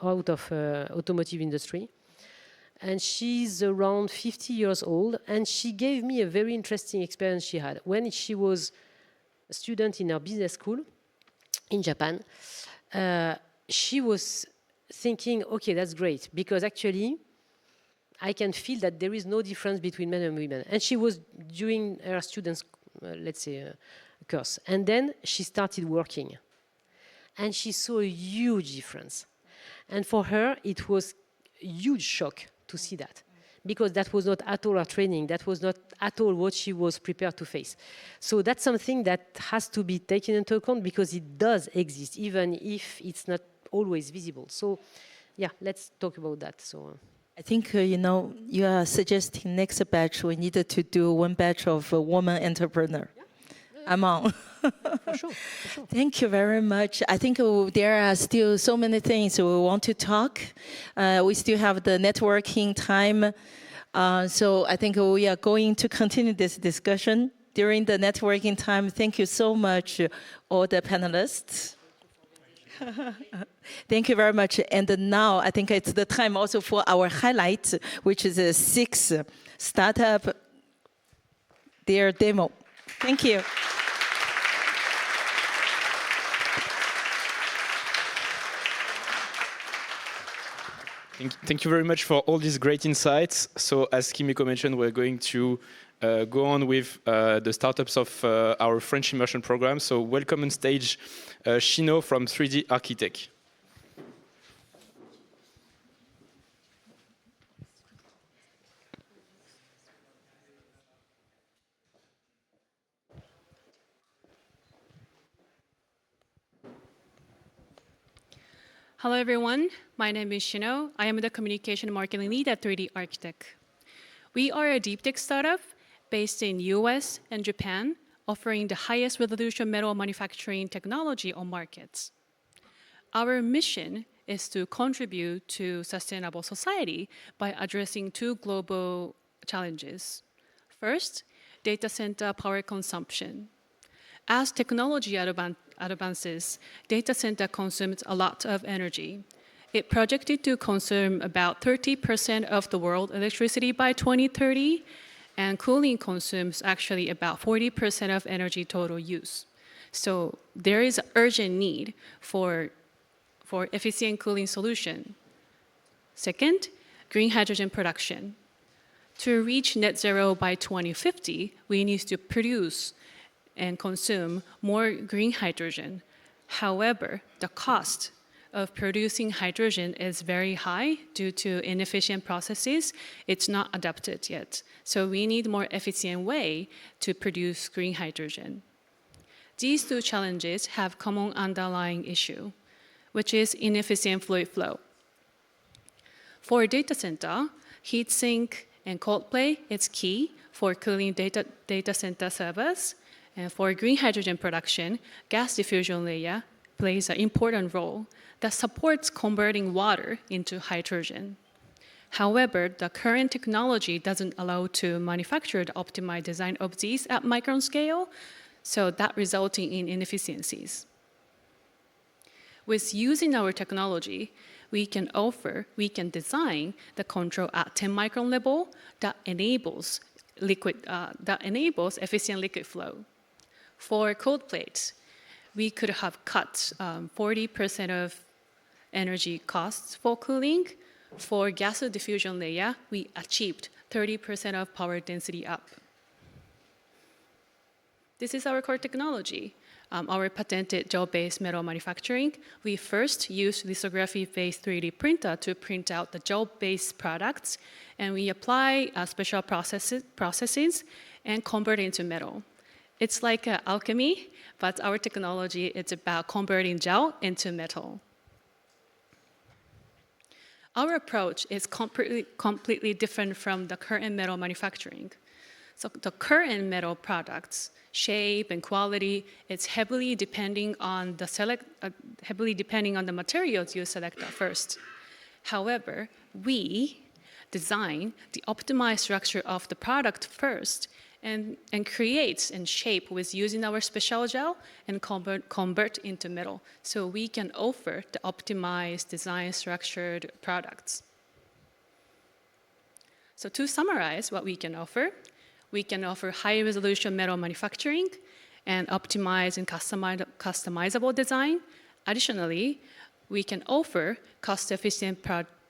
out of automotive industry, and she's around 50 years old, and she gave me a very interesting experience she had. When she was a student in her business school in Japan, she was thinking, okay, that's great, because actually I can feel that there is no difference between men and women. And she was doing her students' let's say, course. And then she started working. And she saw a huge difference. And for her, it was a huge shock to see that. Because that was not at all her training. That was not at all what she was prepared to face. So that's something that has to be taken into account because it does exist, even if it's not always visible. So, yeah, let's talk about that. So. I think, you know, you are suggesting next batch we needed to do one batch of woman entrepreneur. Yeah. I'm on. For sure, for sure. Thank you very much. I think there are still so many things we want to talk. We still have the networking time. So I think we are going to continue this discussion during the networking time. Thank you so much, all the panelists. Thank you very much. And now I think it's the time also for our highlight, which is a 6 startup, their demo. Thank you. Thank you very much for all these great insights. So as Kimiko mentioned, we're going to go on with the startups of our French immersion program. So welcome on stage Shino from 3D Architect. Hello, everyone. My name is Shino. I am the Communication and Marketing Lead at 3D Architect. We are a deep tech startup based in US and Japan, offering the highest resolution metal manufacturing technology on markets. Our mission is to contribute to sustainable society by addressing 2 global challenges. First, data center power consumption. As technology advances, data center consumes a lot of energy. It projected to consume about 30% of the world's electricity by 2030, and cooling consumes actually about 40% of energy total use. So there is an urgent need for efficient cooling solution. Second, green hydrogen production. To reach net zero by 2050, we need to produce and consume more green hydrogen. However, the cost of producing hydrogen is very high due to inefficient processes. It's not adapted yet. So we need more efficient way to produce green hydrogen. These two challenges have common underlying issue, which is inefficient fluid flow. For data center, heat sink and cold plate is key for cooling data center servers. And for green hydrogen production, gas diffusion layer plays an important role that supports converting water into hydrogen. However, the current technology doesn't allow to manufacture the optimized design of these at micron scale, so that resulting in inefficiencies. With using our technology, we can design the control at 10 micron level that enables efficient liquid flow. For cold plates, we could have cut 40% of energy costs for cooling. For gas diffusion layer, we achieved 30% of power density up. This is our core technology, our patented gel-based metal manufacturing. We first used lithography-based 3D printer to print out the gel-based products, and we apply special processes and convert it into metal. It's like alchemy, but our technology is about converting gel into metal. Our approach is completely different from the current metal manufacturing. So the current metal products, shape and quality, it's heavily depending on the materials you select at first. However, we design the optimized structure of the product first and create and shape with using our special gel and convert into metal. So we can offer the optimized design structured products. So to summarize what we can offer high resolution metal manufacturing and optimized and customizable design. Additionally, we can offer cost-efficient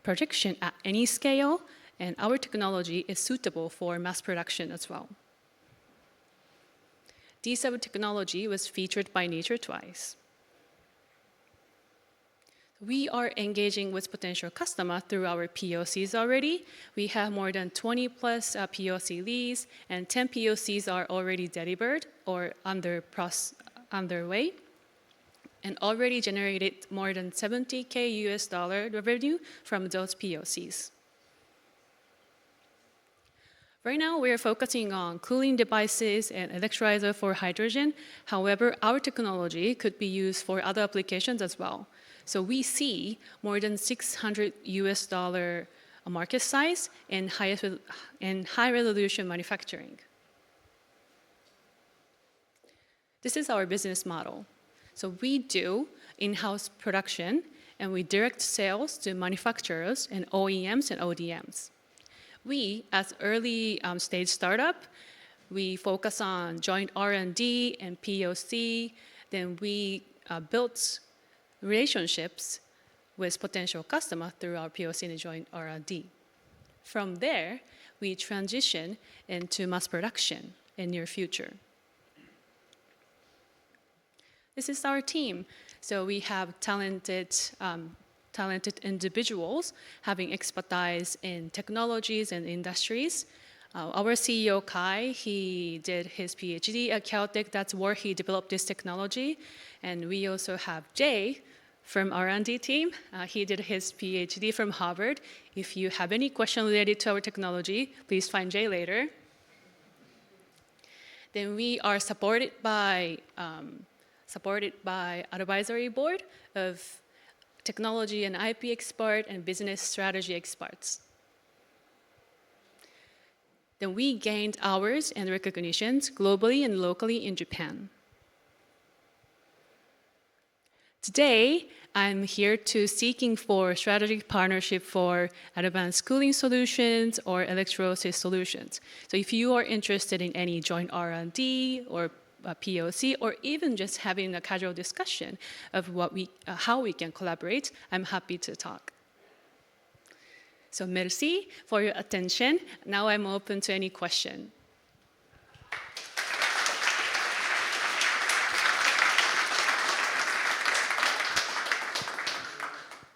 projection at any scale, and our technology is suitable for mass production as well. D7 technology was featured by Nature twice. We are engaging with potential customers through our POCs already. We have more than 20 plus POC leads, and 10 POCs are already delivered or underway, and already generated more than $70K revenue from those POCs. Right now, we are focusing on cooling devices and electrolyzer for hydrogen. However, our technology could be used for other applications as well. So we see more than $600 market size in high resolution manufacturing. This is our business model. So we do in-house production, and we direct sales to manufacturers and OEMs and ODMs. We, as early stage startup, we focus on joint R&D and POC. Then we built relationships with potential customers through our POC and joint R&D. From there, we transition into mass production in near future. This is our team. So we have talented individuals having expertise in technologies and industries. Our CEO, Kai, he did his PhD at Caltech. That's where he developed this technology. And we also have Jay from R&D team. He did his PhD from Harvard. If you have any question related to our technology, please find Jay later. Then we are supported by advisory board of technology and IP expert and business strategy experts. Then we gained awards and recognitions globally and locally in Japan. Today, I'm here to seeking for strategic partnership for advanced cooling solutions or electrolysis solutions. So if you are interested in any joint R&D or a POC, or even just having a casual discussion of how we can collaborate, I'm happy to talk. So merci for your attention. Now I'm open to any question.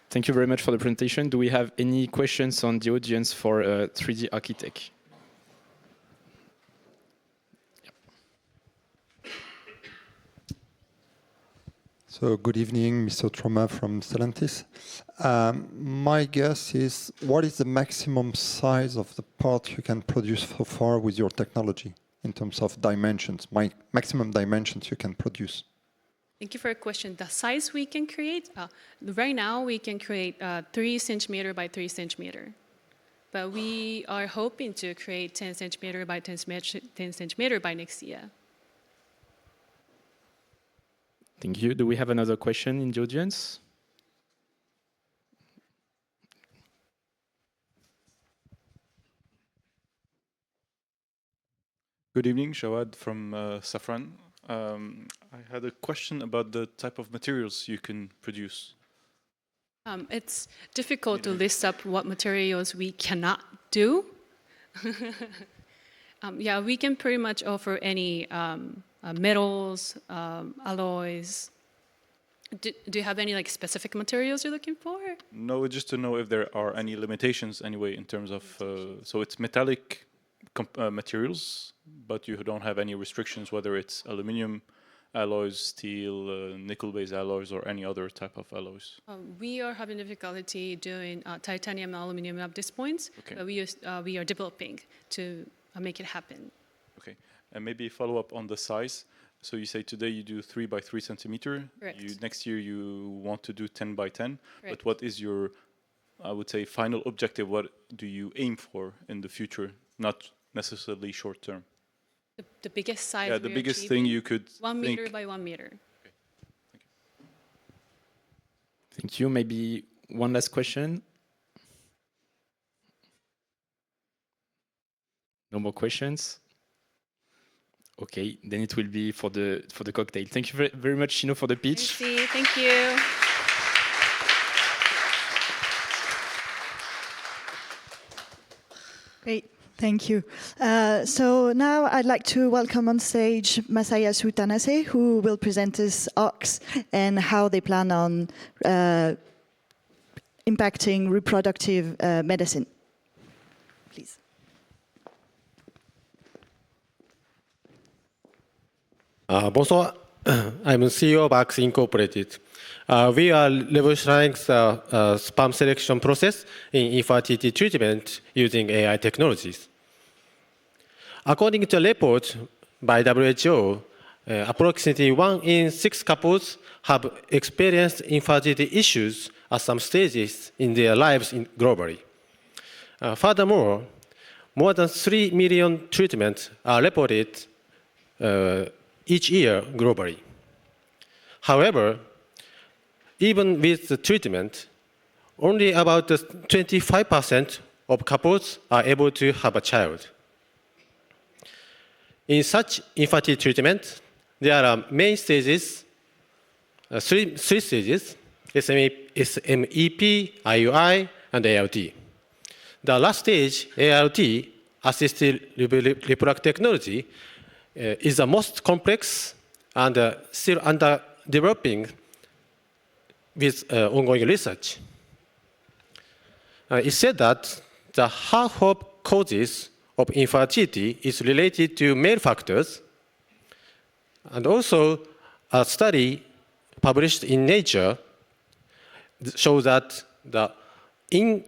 Thank you very much for the presentation. Do we have any questions on the audience for 3D Architect? So good evening, Mr. Troma from Stellantis. My guess is, what is the maximum size of the part you can produce so far with your technology in terms of dimensions, maximum dimensions you can produce? Thank you for your question. The size we can create, right now we can create 3 centimeter by 3 centimeter. But we are hoping to create 10 centimeter by 10 centimeter by next year. Thank you. Do we have another question in the audience? Good evening, Jawad from Safran. I had a question about the type of materials you can produce. It's difficult to list up what materials we cannot do. Yeah, we can pretty much offer any metals, alloys. Do you have any like specific materials you're looking for? No, just to know if there are any limitations anyway in terms of, so it's metallic materials, but you don't have any restrictions whether it's aluminum alloys, steel, nickel-based alloys, or any other type of alloys. We are having difficulty doing titanium and aluminum at this point, Okay. but we are developing to make it happen. Okay, and maybe follow up on the size. So you say today you do 3 by 3 centimeter. Correct. Next year you want to do 10 by 10. Correct. But what is your, I would say, final objective? What do you aim for in the future? Not necessarily short term. The biggest size. Yeah, the we're biggest achieving, thing you could 1 think. meter by 1 meter. Thank you. Maybe one last question. No more questions? Okay, then it will be for the cocktail. Thank you very much, Shino, for the pitch. Merci. Thank you. Great, thank you. So now I'd like to welcome on stage Masayasu Tanase, who will present us ARCs and how they plan on impacting reproductive medicine. Please. Bonsoir, I'm CEO of AXE Incorporated. We are revolutionizing the sperm selection process in infertility treatment using AI technologies. According to a report by WHO, approximately 1 in 6 couples have experienced infertility issues at some stages in their lives globally. Furthermore, more than 3 million treatments are reported each year globally. However, even with the treatment, only about 25% of couples are able to have a child. In such infertility treatment, there are main stages, three stages: SMEP, IUI, and ART. The last stage, ART, assisted reproductive technology, is the most complex and still under developing with ongoing research. It said that the half of causes of infertility is related to male factors, and also a study published in Nature shows that in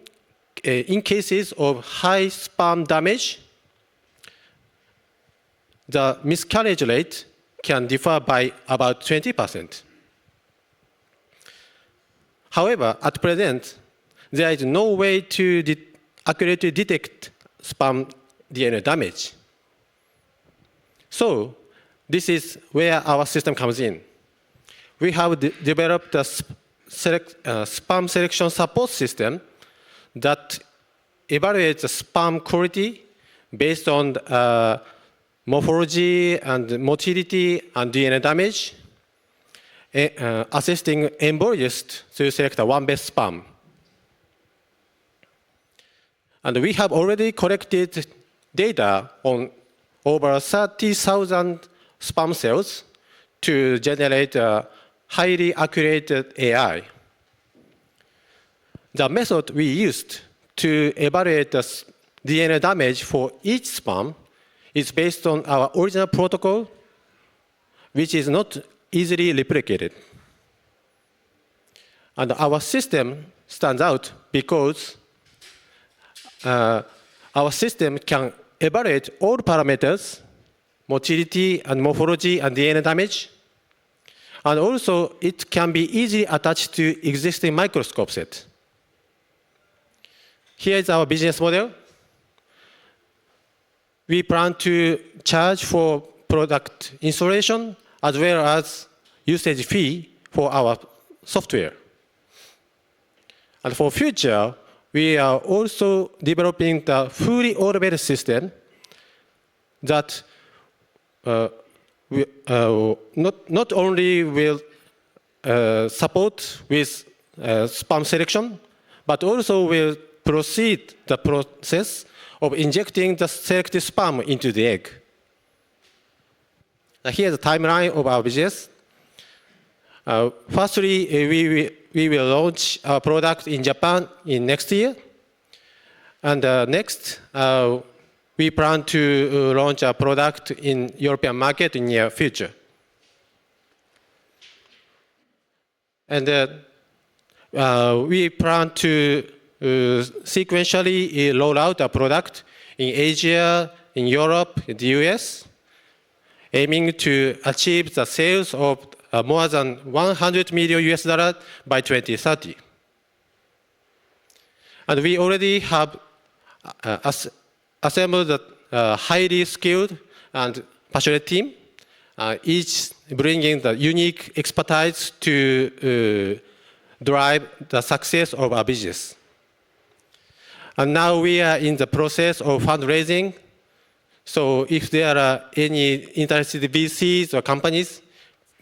cases of high sperm damage, the miscarriage rate can differ by about 20%. However, at present, there is no way to accurately detect sperm DNA damage. So, this is where our system comes in. We have developed a sperm selection support system that evaluates the sperm quality based on morphology and motility and DNA damage, assisting embryologists to select one best sperm. And we have already collected data on over 30,000 sperm cells to generate a highly accurate AI. The method we used to evaluate the DNA damage for each sperm is based on our original protocol, which is not easily replicated. And our system stands out because our system can evaluate all parameters, motility and morphology and DNA damage. And also, it can be easily attached to existing microscope set. Here is our business model. We plan to charge for product installation as well as usage fee for our software. And for future, we are also developing the fully automated system that not only will support with sperm selection, but also will proceed the process of injecting the selected sperm into the egg. Here's the timeline of our business. Firstly, we will launch our product in Japan in next year. And next, we plan to launch a product in European market in near future. And we plan to sequentially roll out a product in Asia, in Europe, in the US, aiming to achieve the sales of more than 100 million US dollars by 2030. And we already have assembled a highly skilled and passionate team, each bringing the unique expertise to drive the success of our business. And now we are in the process of fundraising. So if there are any interested VCs or companies,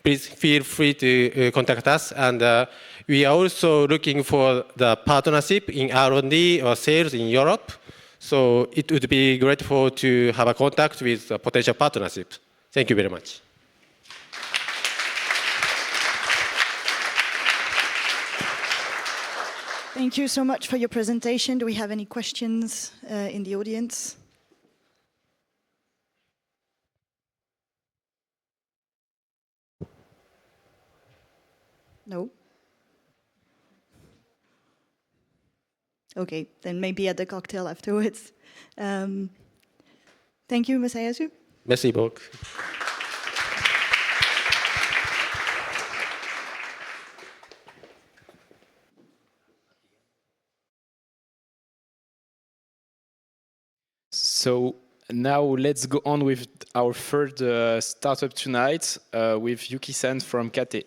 please feel free to contact us. And we are also looking for the partnership in R&D or sales in Europe. So it would be grateful to have a contact with a potential partnership. Thank you very much. Thank you so much for your presentation. Do we have any questions in the audience? No? Okay, then maybe at the cocktail afterwards. Thank you, Masayasu. Merci beaucoup. So now let's go on with our third startup tonight with Yuki-san from Kate.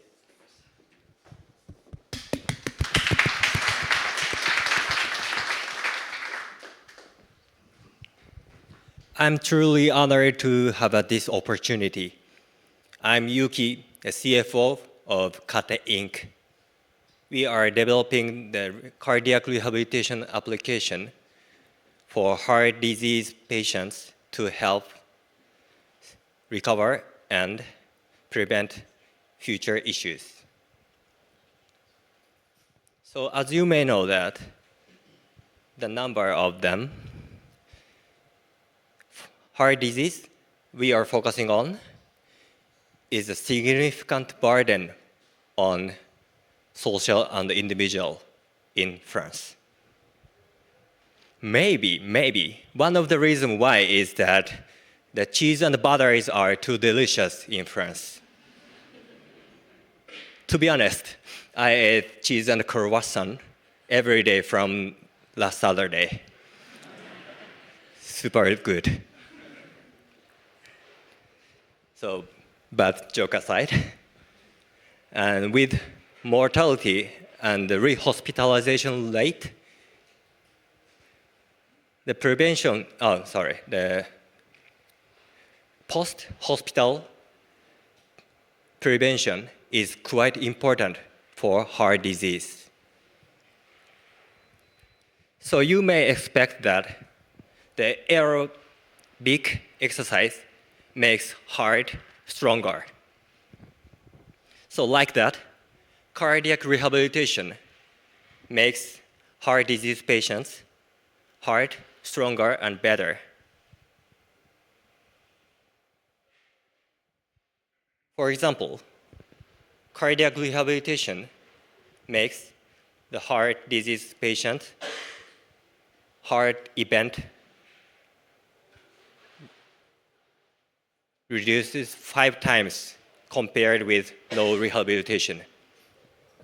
I'm truly honored to have this opportunity. I'm Yuki, the CFO of Kate Inc. We are developing the cardiac rehabilitation application for heart disease patients to help recover and prevent future issues. So as you may know that the number of them, heart disease we are focusing on is a significant burden on social and individual in France. Maybe one of the reasons why is that the cheese and the butters are too delicious in France. To be honest, I ate cheese and croissant every day from last Saturday. Super good. So, but joke aside, and with mortality and the rehospitalization rate, the post-hospital prevention is quite important for heart disease. So you may expect that the aerobic exercise makes heart stronger. So like that, cardiac rehabilitation makes heart disease patients' heart stronger and better. For example, cardiac rehabilitation makes the heart disease patient heart event reduces 5 times compared with no rehabilitation.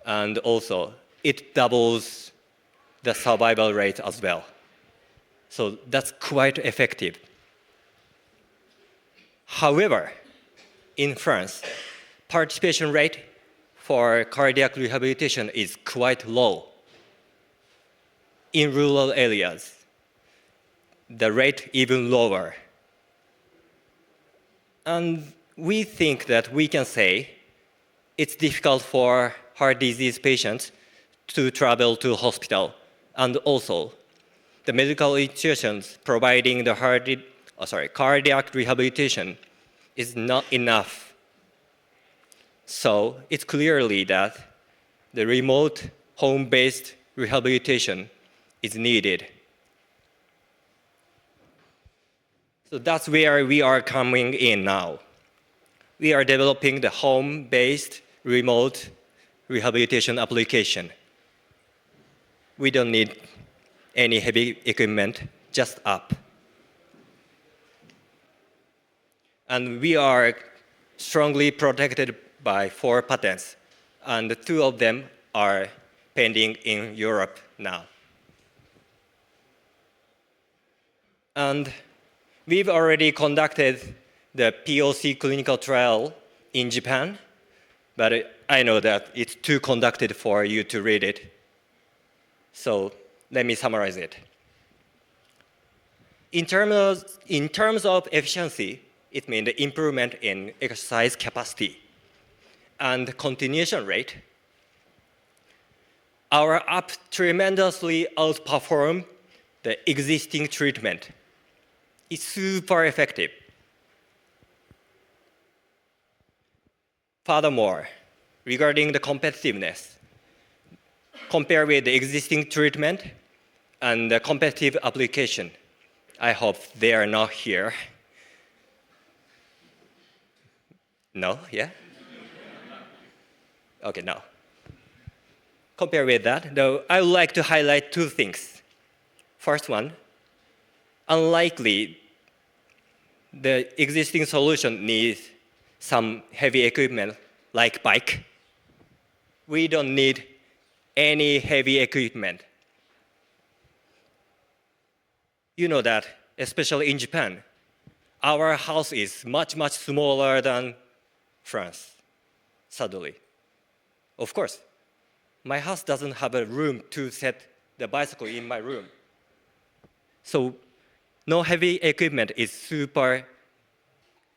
And also, it doubles the survival rate as well. So that's quite effective. However, in France, participation rate for cardiac rehabilitation is quite low. In rural areas, the rate even lower. And we think that we can say it's difficult for heart disease patients to travel to hospital. And also, the medical institutions providing the cardiac rehabilitation is not enough. So it's clearly that the remote home-based rehabilitation is needed. So that's where we are coming in now. We are developing the home-based remote rehabilitation application. We don't need any heavy equipment, just up. And we are strongly protected by 4 patents, and 2 of them are pending in Europe now. And we've already conducted the POC clinical trial in Japan, but I know that it's too conducted for you to read it. So let me summarize it. In terms of efficiency, it means the improvement in exercise capacity and continuation rate. Our app tremendously outperformed the existing treatment. It's super effective. Furthermore, regarding the competitiveness, compared with the existing treatment and the competitive application, I hope they are not here. No, yeah? Okay, no. Compared with that, though, I would like to highlight 2 things. First one, unlikely the existing solution needs some heavy equipment like bike. We don't need any heavy equipment. You know that, especially in Japan, our house is much, much smaller than France, sadly. Of course, my house doesn't have a room to set the bicycle in my room. So no heavy equipment is super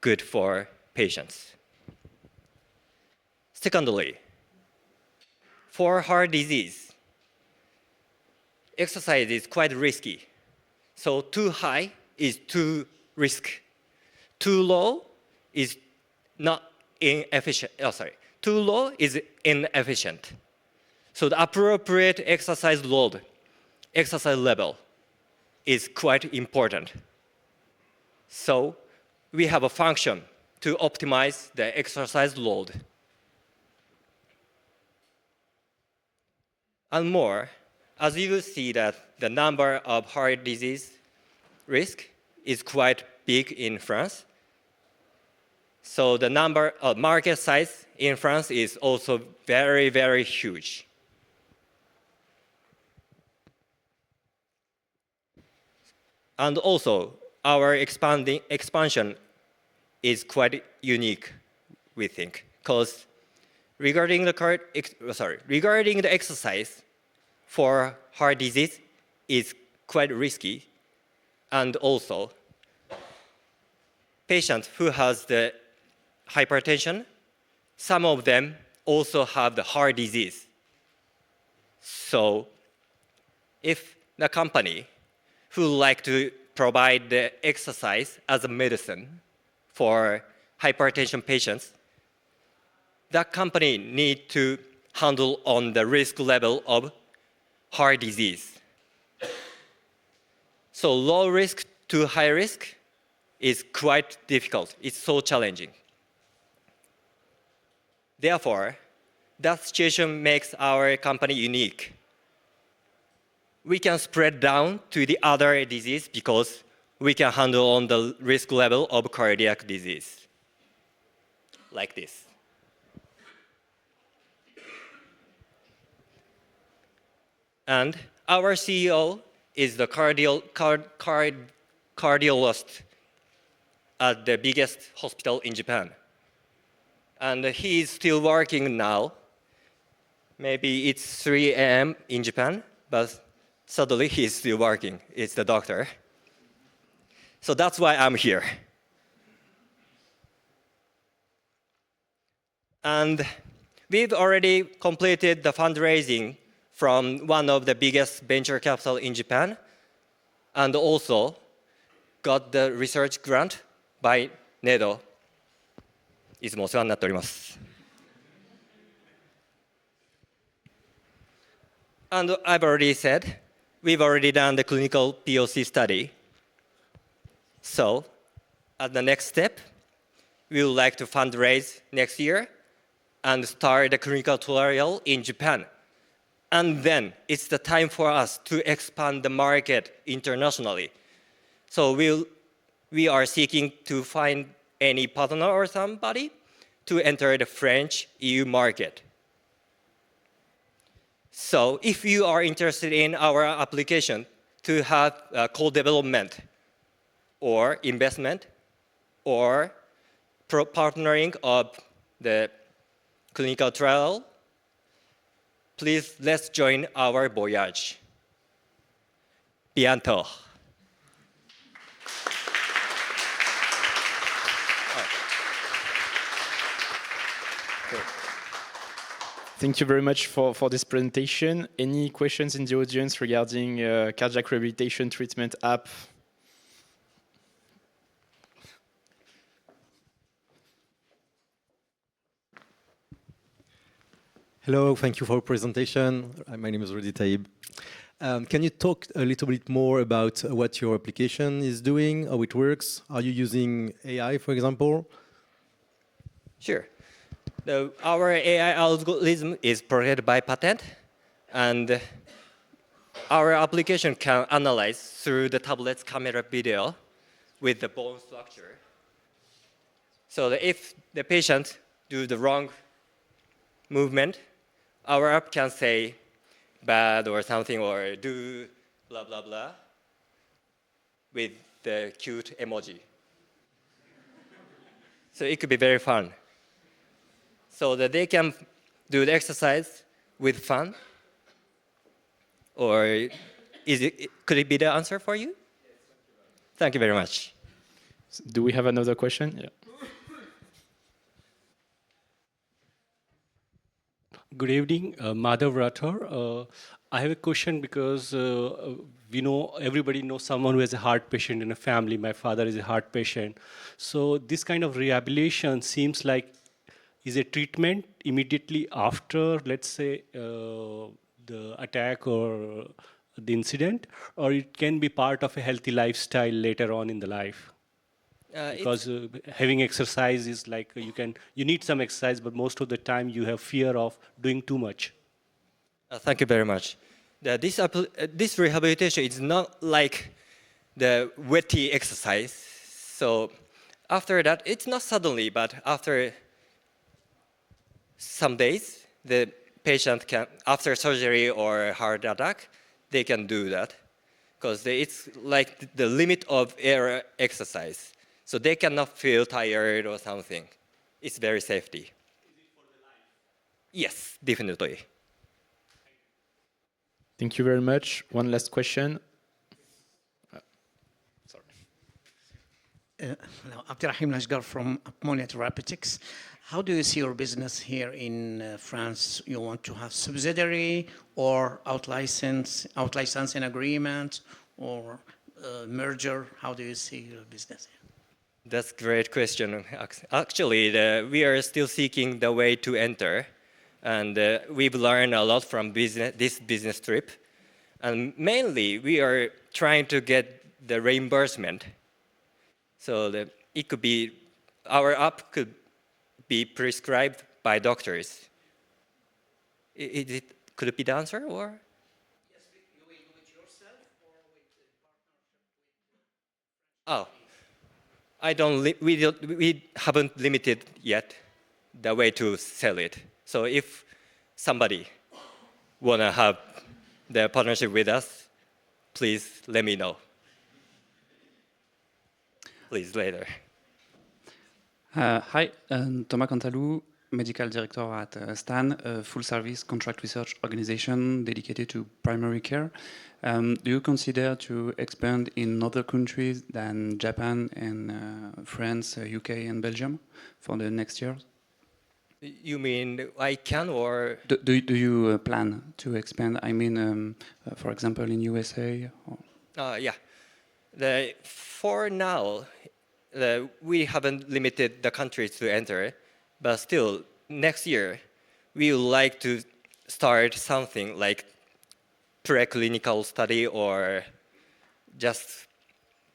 good for patients. Secondly, for heart disease, exercise is quite risky. So too high is too risk. Too low is not inefficient. Too low is inefficient. So the appropriate exercise load, exercise level, is quite important. So we have a function to optimize the exercise load. And more, as you will see that the number of heart disease risk is quite big in France. So the number of market size in France is also very, very huge. And also, our expansion is quite unique, we think, because regarding the exercise for heart disease is quite risky, and also patients who has the hypertension, some of them also have the heart disease. So if the company who like to provide the exercise as a medicine for hypertension patients, that company need to handle on the risk level of heart disease. So low risk to high risk is quite difficult. It's so challenging. Therefore, that situation makes our company unique. We can spread down to the other disease because we can handle on the risk level of cardiac disease, like this. And our CEO is the cardiologist at the biggest hospital in Japan. And he is still working now. Maybe it's 3 a.m. in Japan, but suddenly he's still working. It's the doctor. So that's why I'm here. And we've already completed the fundraising from one of the biggest venture capital in Japan, and also got the research grant by NEDO. いつもお世話になっております。And I've already said, we've already done the clinical POC study. So, at the next step, we would like to fundraise next year and start the clinical trial in Japan. And then it's the time for us to expand the market internationally. So we are seeking to find any partner or somebody to enter the French EU market. So if you are interested in our application to have co-development or investment or partnering of the clinical trial, please let's join our voyage. Bientôt. Thank you very much for this presentation. Any questions in the audience regarding cardiac rehabilitation treatment app? Hello, thank you for your presentation. My name is Rudy Taib. Can you talk a little bit more about what your application is doing, how it works? Are you using AI, for example? Sure. Our AI algorithm is protected by patent, and our application can analyze through the tablet's camera video with the bone structure. So that if the patient do the wrong movement, our app can say bad or something or do blah, blah, blah with the cute emoji. So it could be very fun. So that they can do the exercise with fun? Or could it be the answer for you? Thank you very much. Do we have another question? Yeah. Good evening, Madhav Rathor. I have a question because we know everybody knows someone who has a heart patient in a family. My father is a heart patient. So this kind of rehabilitation seems like is a treatment immediately after, let's say, the attack or the incident, or it can be part of a healthy lifestyle later on in the life? Because having exercise is like you need some exercise, but most of the time you have fear of doing too much. Thank you very much. This rehabilitation is not like the wetty exercise. So after that, it's not suddenly, but after some days, the patient can, after surgery or heart attack, they can do that. Because it's like the limit of error exercise. So they cannot feel tired or something. It's very safety. Is it for the life? Yes, definitely. Thank you very much. One last question. Hello, Abdirahim Najgar from Ammonia Therapeutics. how do you see your business here in France? You want to have subsidiary or out-licensing agreement or merger? How do you see your business here? That's a great question. Actually, we are still seeking the way to enter. And we've learned a lot from this business trip. And mainly, we are trying to get the reimbursement. So it could be, our app could be prescribed by doctors. Could it be the answer, or? Yes, you will do it yourself or with partnership with? Oh, we haven't limited yet the way to sell it. So if somebody wanna have the partnership with us, please let me know. Please later. Hi, Thomas Cantalou, Medical Director at STAN, a full-service contract research organization dedicated to primary care. Do you consider to expand in other countries than Japan and France, UK and Belgium for the next years? You mean I can or? Do you plan to expand, I mean, for example, in USA? Or? Yeah. For now, we haven't limited the countries to enter, but still, next year, we would like to start something like preclinical study or just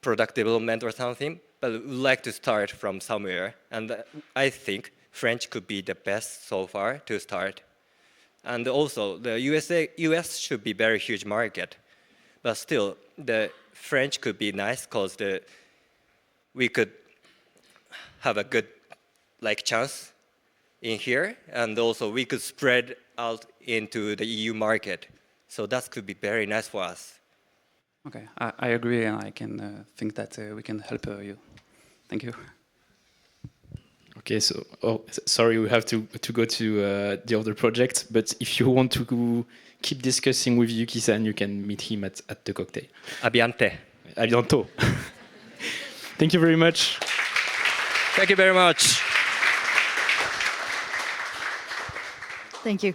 product development or something, but we would like to start from somewhere. And I think French could be the best so far to start. And also, the US should be very huge market, but still, the French could be nice because we could have a good chance in here, and also we could spread out into the EU market. So that could be very nice for us. Okay, I agree, and I can think that we can help you. Thank you. Okay, so sorry, we have to go to the other project, but if you want to keep discussing with Yuki-san, you can meet him at the cocktail. A bientôt. A bientôt. Thank you very much. Thank you very much. Thank you.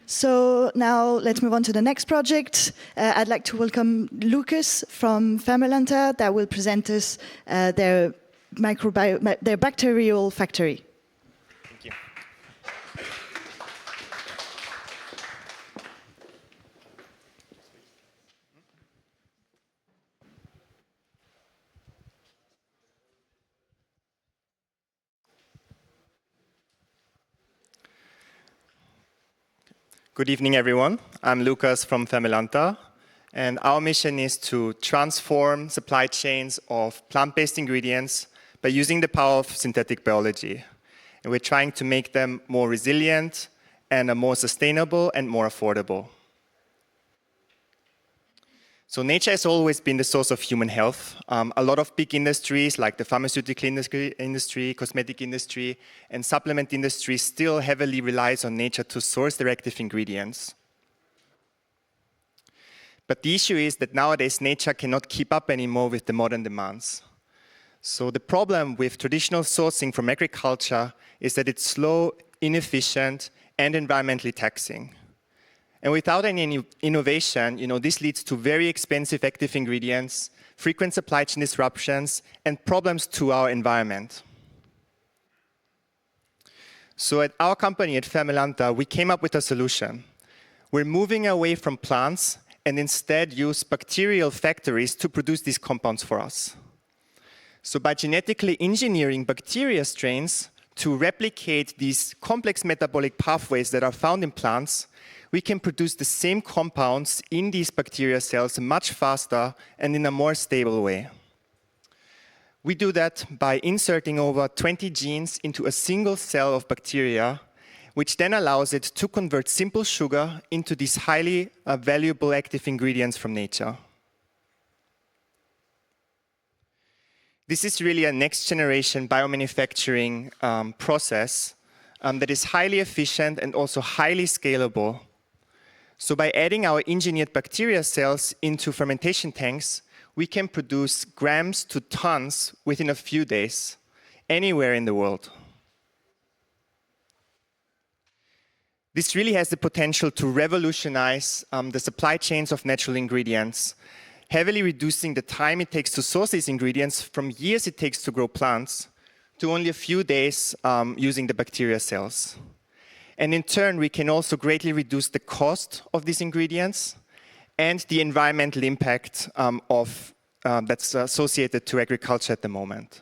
So now let's move on to the next project. I'd like to welcome Lucas from Fermelanta that will present us their bacterial factory. Thank you. Good evening, everyone. I'm Lucas from Fermelanta, and our mission is to transform supply chains of plant-based ingredients by using the power of synthetic biology. And we're trying to make them more resilient and more sustainable and more affordable. So nature has always been the source of human health. A lot of big industries like the pharmaceutical industry, cosmetic industry, and supplement industry still heavily relies on nature to source their active ingredients. But the issue is that nowadays nature cannot keep up anymore with the modern demands. So the problem with traditional sourcing from agriculture is that it's slow, inefficient, and environmentally taxing. And without any innovation, this leads to very expensive active ingredients, frequent supply chain disruptions, and problems to our environment. So at our company, at Fermelanta, we came up with a solution. We're moving away from plants and instead use bacterial factories to produce these compounds for us. So by genetically engineering bacteria strains to replicate these complex metabolic pathways that are found in plants, we can produce the same compounds in these bacteria cells much faster and in a more stable way. We do that by inserting over 20 genes into a single cell of bacteria, which then allows it to convert simple sugar into these highly valuable active ingredients from nature. This is really a next-generation biomanufacturing process that is highly efficient and also highly scalable. So by adding our engineered bacteria cells into fermentation tanks, we can produce grams to tons within a few days. anywhere in the world. This really has the potential to revolutionize the supply chains of natural ingredients, heavily reducing the time it takes to source these ingredients from years it takes to grow plants to only a few days using the bacteria cells. And in turn, we can also greatly reduce the cost of these ingredients and the environmental impact that's associated to agriculture at the moment.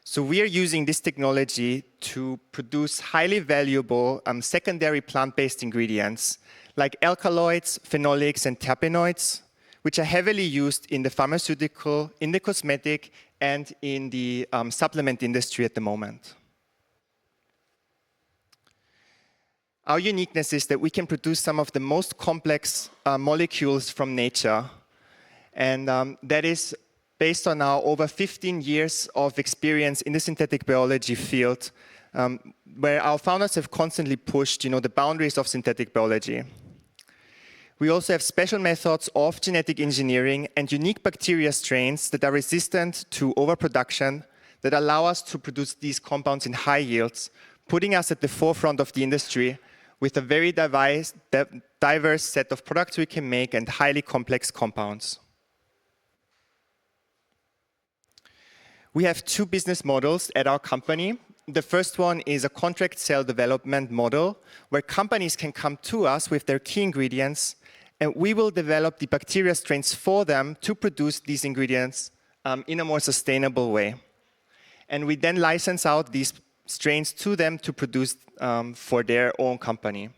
So we are using this technology to produce highly valuable secondary plant-based ingredients like alkaloids, phenolics, and terpenoids, which are heavily used in the pharmaceutical, in the cosmetic, and in the supplement industry at the moment. Our uniqueness is that we can produce some of the most complex molecules from nature, and that is based on our over 15 years of experience in the synthetic biology field, where our founders have constantly pushed, the boundaries of synthetic biology. We also have special methods of genetic engineering and unique bacteria strains that are resistant to overproduction that allow us to produce these compounds in high yields, putting us at the forefront of the industry with a very diverse set of products we can make and highly complex compounds. We have two business models at our company. The first one is a contract cell development model where companies can come to us with their key ingredients and we will develop the bacteria strains for them to produce these ingredients in a more sustainable way. And we then license out these strains to them to produce for their own company.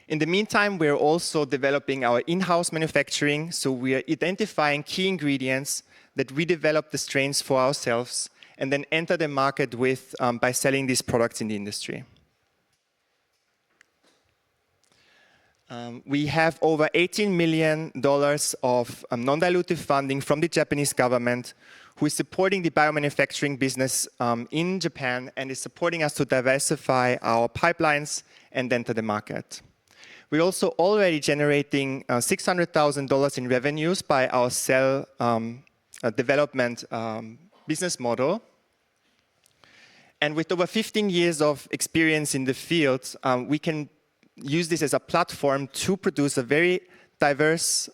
In the meantime, we're also developing our in-house manufacturing, so we are identifying key ingredients that we develop the strains for ourselves and then enter the market with by selling these products in the industry. We have over $18 million of non-dilutive funding from the Japanese government, who is supporting the biomanufacturing business in Japan and is supporting us to diversify our pipelines and enter the market. We're also already generating $600,000 in revenues by our cell development business model. And with over 15 years of experience in the field, we can use this as a platform to produce a very diverse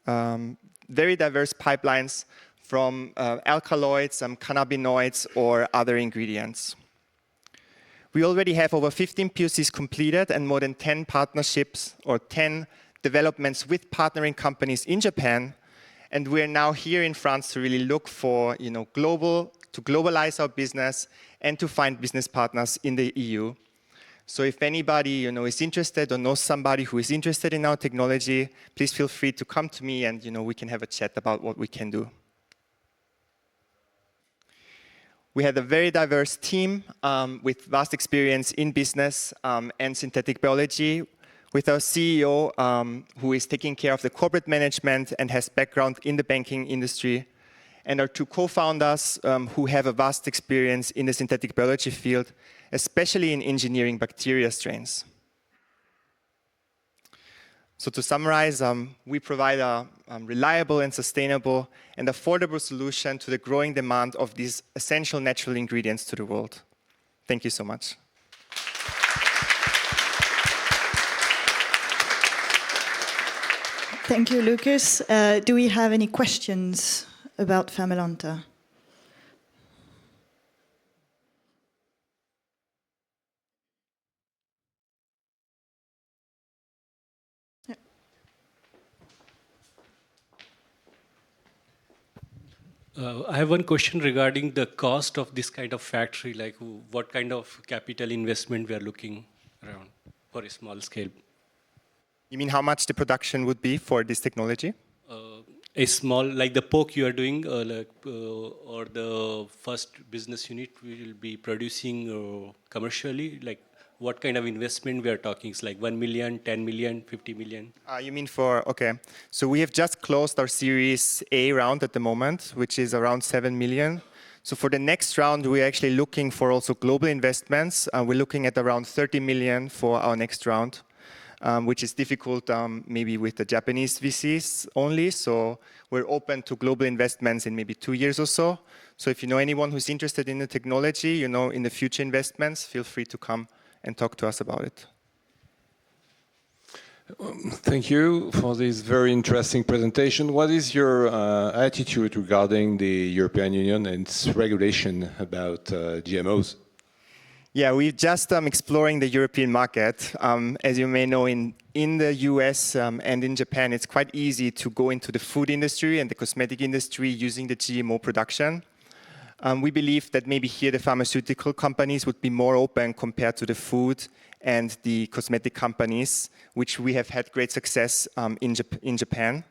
pipelines from alkaloids, cannabinoids, or other ingredients. We already have over 15 POCs completed and more than 10 partnerships or 10 developments with partnering companies in Japan. And we're now here in France to really look for, to globalize our business and to find business partners in the EU. So if anybody, is interested or knows somebody who is interested in our technology, please feel free to come to me and, we can have a chat about what we can do. We had a very diverse team with vast experience in business and synthetic biology, with our CEO who is taking care of the corporate management and has background in the banking industry, and our two co-founders who have a vast experience in the synthetic biology field, especially in engineering bacteria strains. So to summarize, we provide a reliable and sustainable and affordable solution to the growing demand of these essential natural ingredients to the world. Thank you so much. Thank you, Lucas. Do we have any questions about Familanta? I have one question regarding the cost of this kind of factory, like what kind of capital investment we are looking around for a small scale. You mean how much the production would be for this technology? A small, like the poke you are doing, or the first business unit we will be producing commercially, like what kind of investment we are talking? It's like 1 million, 10 million, 50 million? You mean okay. So we have just closed our Series A round at the moment, which is around 7 million. So for the next round, we're actually looking for also global investments. We're looking at around 30 million for our next round. which is difficult maybe with the Japanese VCs only. So we're open to global investments in maybe 2 years or so. So if you know anyone who's interested in the technology, you know, in the future investments, feel free to come and talk to us about it. Thank you for this very interesting presentation. What is your attitude regarding the European Union and its regulation about GMOs? Yeah, we're just exploring the European market. As you may know, in the US and in Japan, it's quite easy to go into the food industry and the cosmetic industry using the GMO production. We believe that maybe here the pharmaceutical companies would be more open compared to the food and the cosmetic companies, which we have had great success in Japan.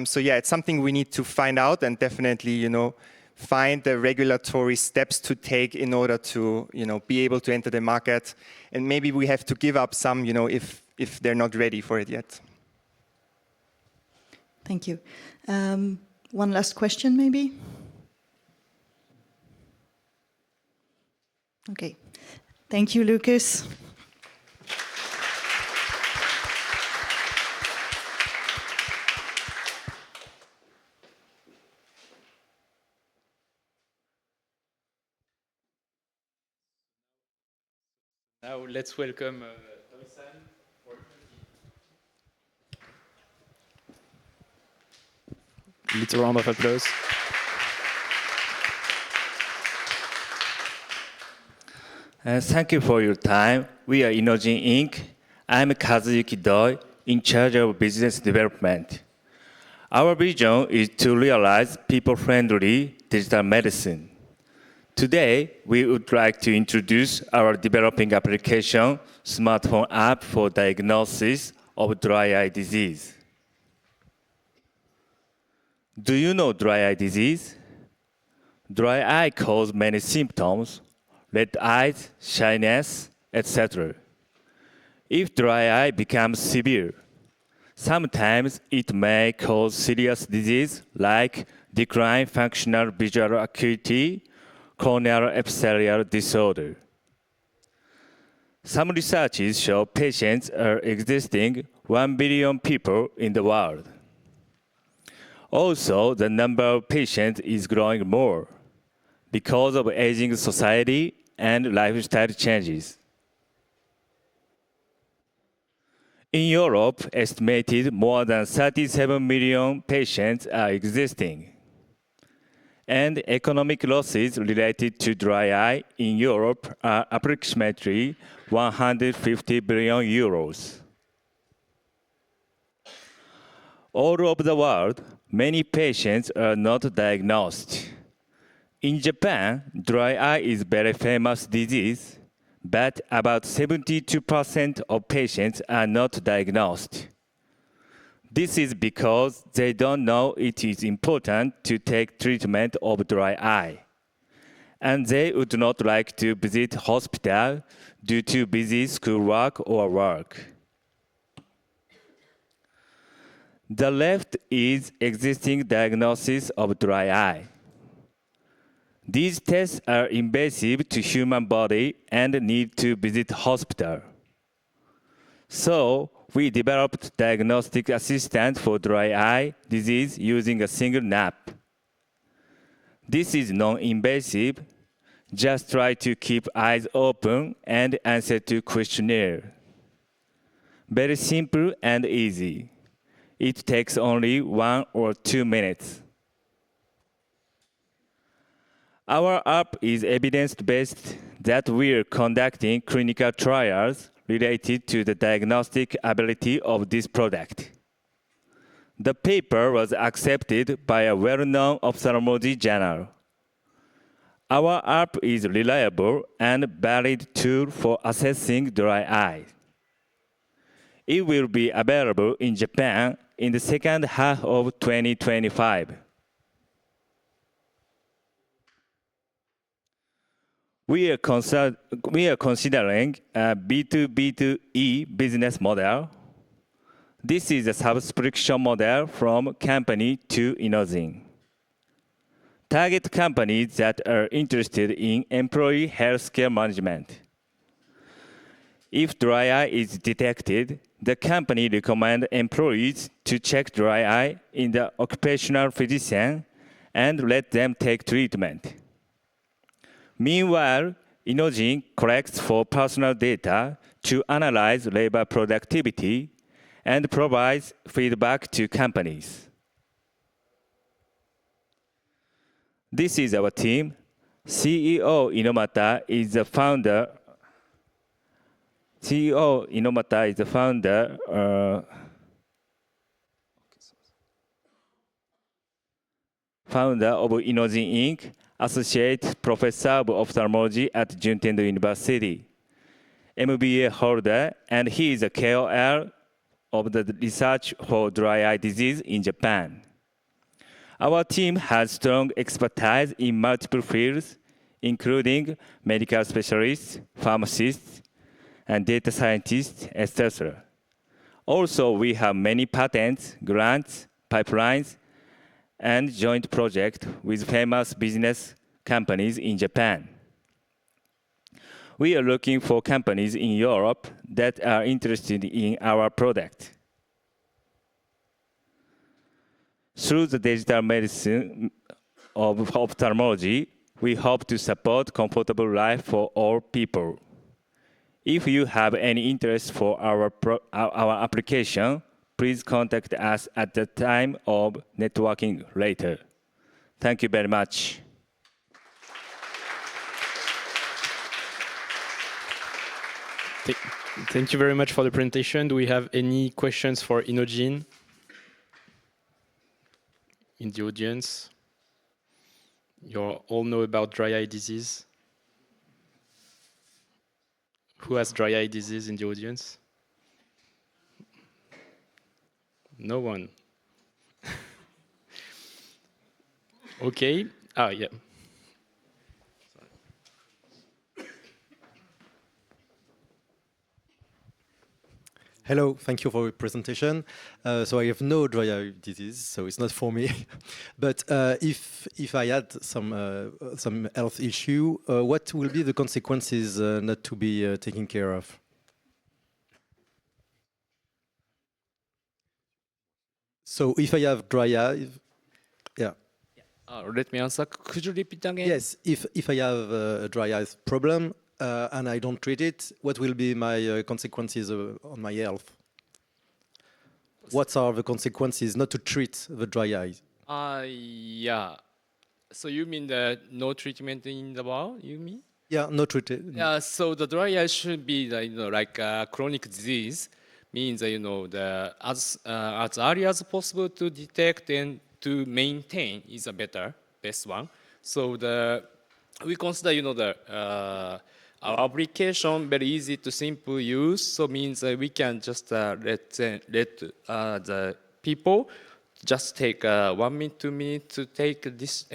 So yeah, it's something we need to find out and definitely, you know, find the regulatory steps to take in order to, you know, be able to enter the market. And maybe we have to give up some, you know, if they're not ready for it yet. Thank you. One last question, maybe? Okay. Thank you, Lucas. Now let's welcome Doi-san. Little round of applause. Thank you for your time. We are Inojin Inc. I'm Kazuyuki Doi, in charge of business development. Our vision is to realize people-friendly digital medicine. Today, we would like to introduce our developing application, smartphone app for diagnosis of dry eye disease. Do you know dry eye disease? Dry eye causes many symptoms, red eyes, shyness, etc. If dry eye becomes severe, sometimes it may cause serious disease like declined functional visual acuity, corneal epithelial disorder. Some researches show patients are existing 1 billion people in the world. Also, the number of patients is growing more because of aging society and lifestyle changes. In Europe, estimated more than 37 million patients are existing. And economic losses related to dry eye in Europe are approximately 150 billion euros. All over the world, many patients are not diagnosed. In Japan, dry eye is a very famous disease, but about 72% of patients are not diagnosed. This is because they don't know it is important to take treatment of dry eye. And they would not like to visit hospital due to busy schoolwork or work. The left is existing diagnosis of dry eye. These tests are invasive to human body and need to visit hospital. So, we developed diagnostic assistant for dry eye disease using a single app. This is non-invasive. Just try to keep eyes open and answer to questionnaire. Very simple and easy. It takes only 1 or 2 minutes. Our app is evidence-based that we are conducting clinical trials related to the diagnostic ability of this product. The paper was accepted by a well-known ophthalmology journal. Our app is reliable and valid tool for assessing dry eye. It will be available in Japan in the second half of 2025. We are considering a B2B2E business model. This is a subscription model from company to Inojin. Target companies that are interested in employee healthcare management. If dry eye is detected, the company recommends employees to check dry eye in the occupational physician and let them take treatment. Meanwhile, Inojin collects for personal data to analyze labor productivity and provides feedback to companies. This is our team. CEO Inomata is the founder. CEO Inomata is the founder. Founder of Inojin Inc., Associate Professor of Ophthalmology at Juntendo University, MBA holder, and he is a KOL of the research for dry eye disease in Japan. Our team has strong expertise in multiple fields, including medical specialists, pharmacists, and data scientists, etc. Also, we have many patents, grants, pipelines, and joint projects with famous business companies in Japan. We are looking for companies in Europe that are interested in our product. Through the digital medicine of ophthalmology, we hope to support comfortable life for all people. If you have any interest for our application, please contact us at the time of networking later. Thank you very much. Thank you very much for the presentation. Do we have any questions for Inojin in the audience? You all know about dry eye disease. Who has dry eye disease in the audience? No one. Okay. Yeah. Hello, thank you for your presentation. So I have no dry eye disease, so it's not for me. But if I had some health issue, what will be the consequences not to be taken care of? So if I have dry eye, yeah. Let me answer. Could you repeat again? Yes, if I have a dry eye problem and I don't treat it, what will be my consequences on my health? What are the consequences not to treat the dry eye? Yeah. So you mean the no treatment in the world? You mean? Yeah, no treatment. Yeah. So the dry eye should be like a chronic disease. Means as early as possible to detect and to maintain is a best one. So we consider our application very easy to simple use. So means we can just let the people just take 1 minute, 2 minutes to take this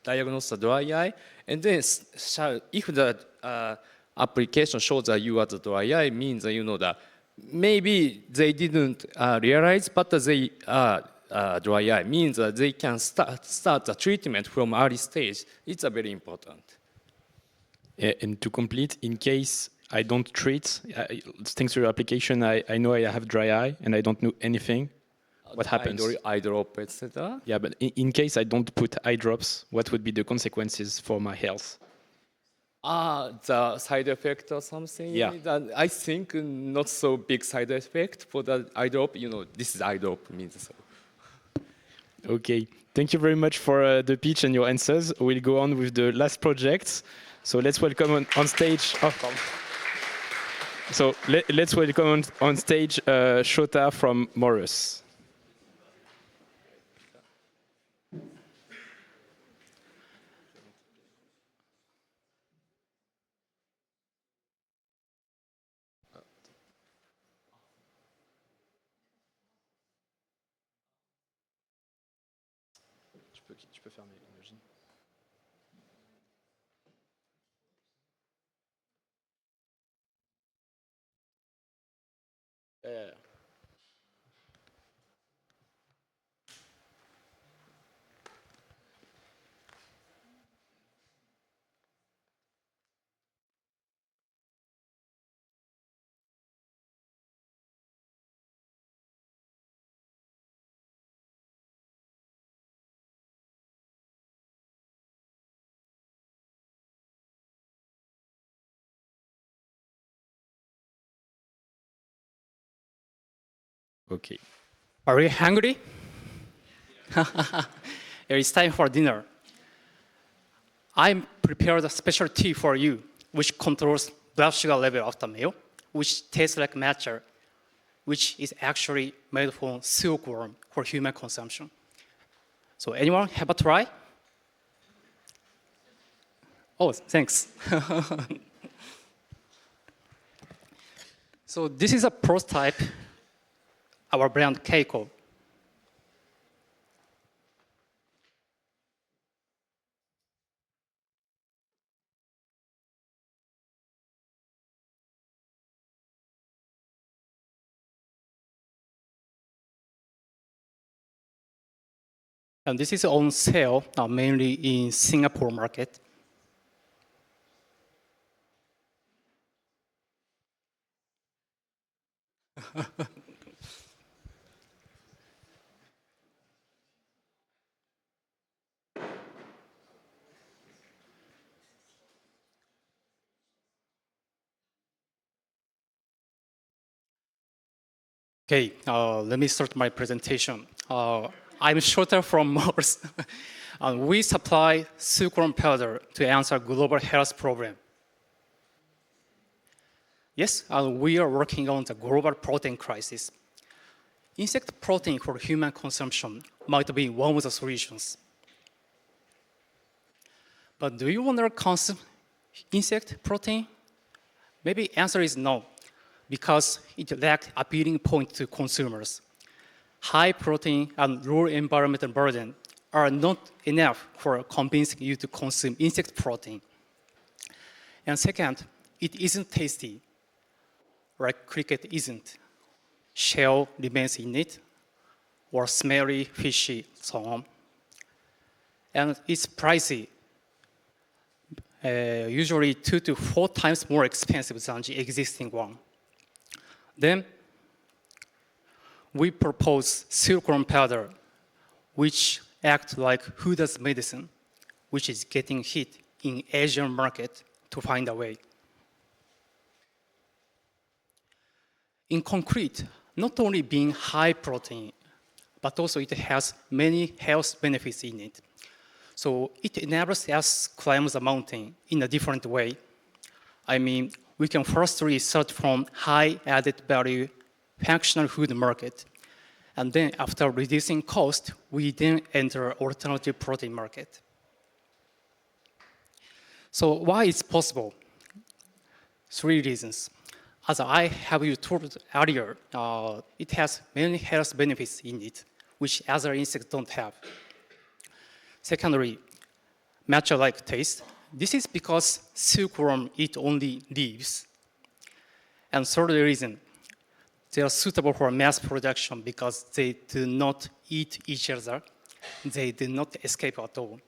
diagnose the dry eye, and then if the application shows that you are the dry eye, means that maybe they didn't realize, but they dry eye means that they can start the treatment from early stage. It's very important. And to complete, in case I don't treat, thanks to your application, I know I have dry eye and I don't know anything. What happens? Eye drop, etc. Yeah, but in case I don't put eye drops, what would be the consequences for my health? The side effect or something? Yeah. I think not so big side effect for the eye drop. This is eye drop means so. Okay. Thank you very much for the pitch and your answers. We'll go on with the last project. So let's welcome on stage. So let's welcome on stage Shota from Morus. Tu peux fermer, imagine. Yeah. Okay. Are you hungry? It's time for dinner. I prepared a special tea for you, which controls blood sugar level after meal, which tastes like matcha, which is actually made from silkworm for human consumption. So anyone have a try? Oh, thanks. So this is a prototype, our brand Keiko. And this is on sale mainly in Singapore market. Okay, let me start my presentation. I'm shorter from Morse. We supply silkworm powder to answer global health problem. Yes, we are working on the global protein crisis. Insect protein for human consumption might be one of the solutions. But do you want to consume insect protein? Maybe answer is no, because it lacks appealing point to consumers. High protein and low environmental burden are not enough for convincing you to consume insect protein. And second, it isn't tasty, like cricket isn't. Shell remains in it, or smelly, fishy, so on. And it's pricey, usually 2 to 4 times more expensive than the existing one. Then we propose silkworm powder, which acts like Huda's medicine, which is getting hit in Asian market to find a way. In concrete, not only being high protein, but also it has many health benefits in it. So it enables us to climb the mountain in a different way. I mean, we can firstly start from high added value functional food market. And then after reducing cost, we then enter alternative protein market. So why it's possible? 3 reasons. As I have you told earlier, it has many health benefits in it, which other insects don't have. Secondly, matcha-like taste. This is because silkworm eat only leaves. And third reason, they are suitable for mass production because they do not eat each other. They do not escape at all.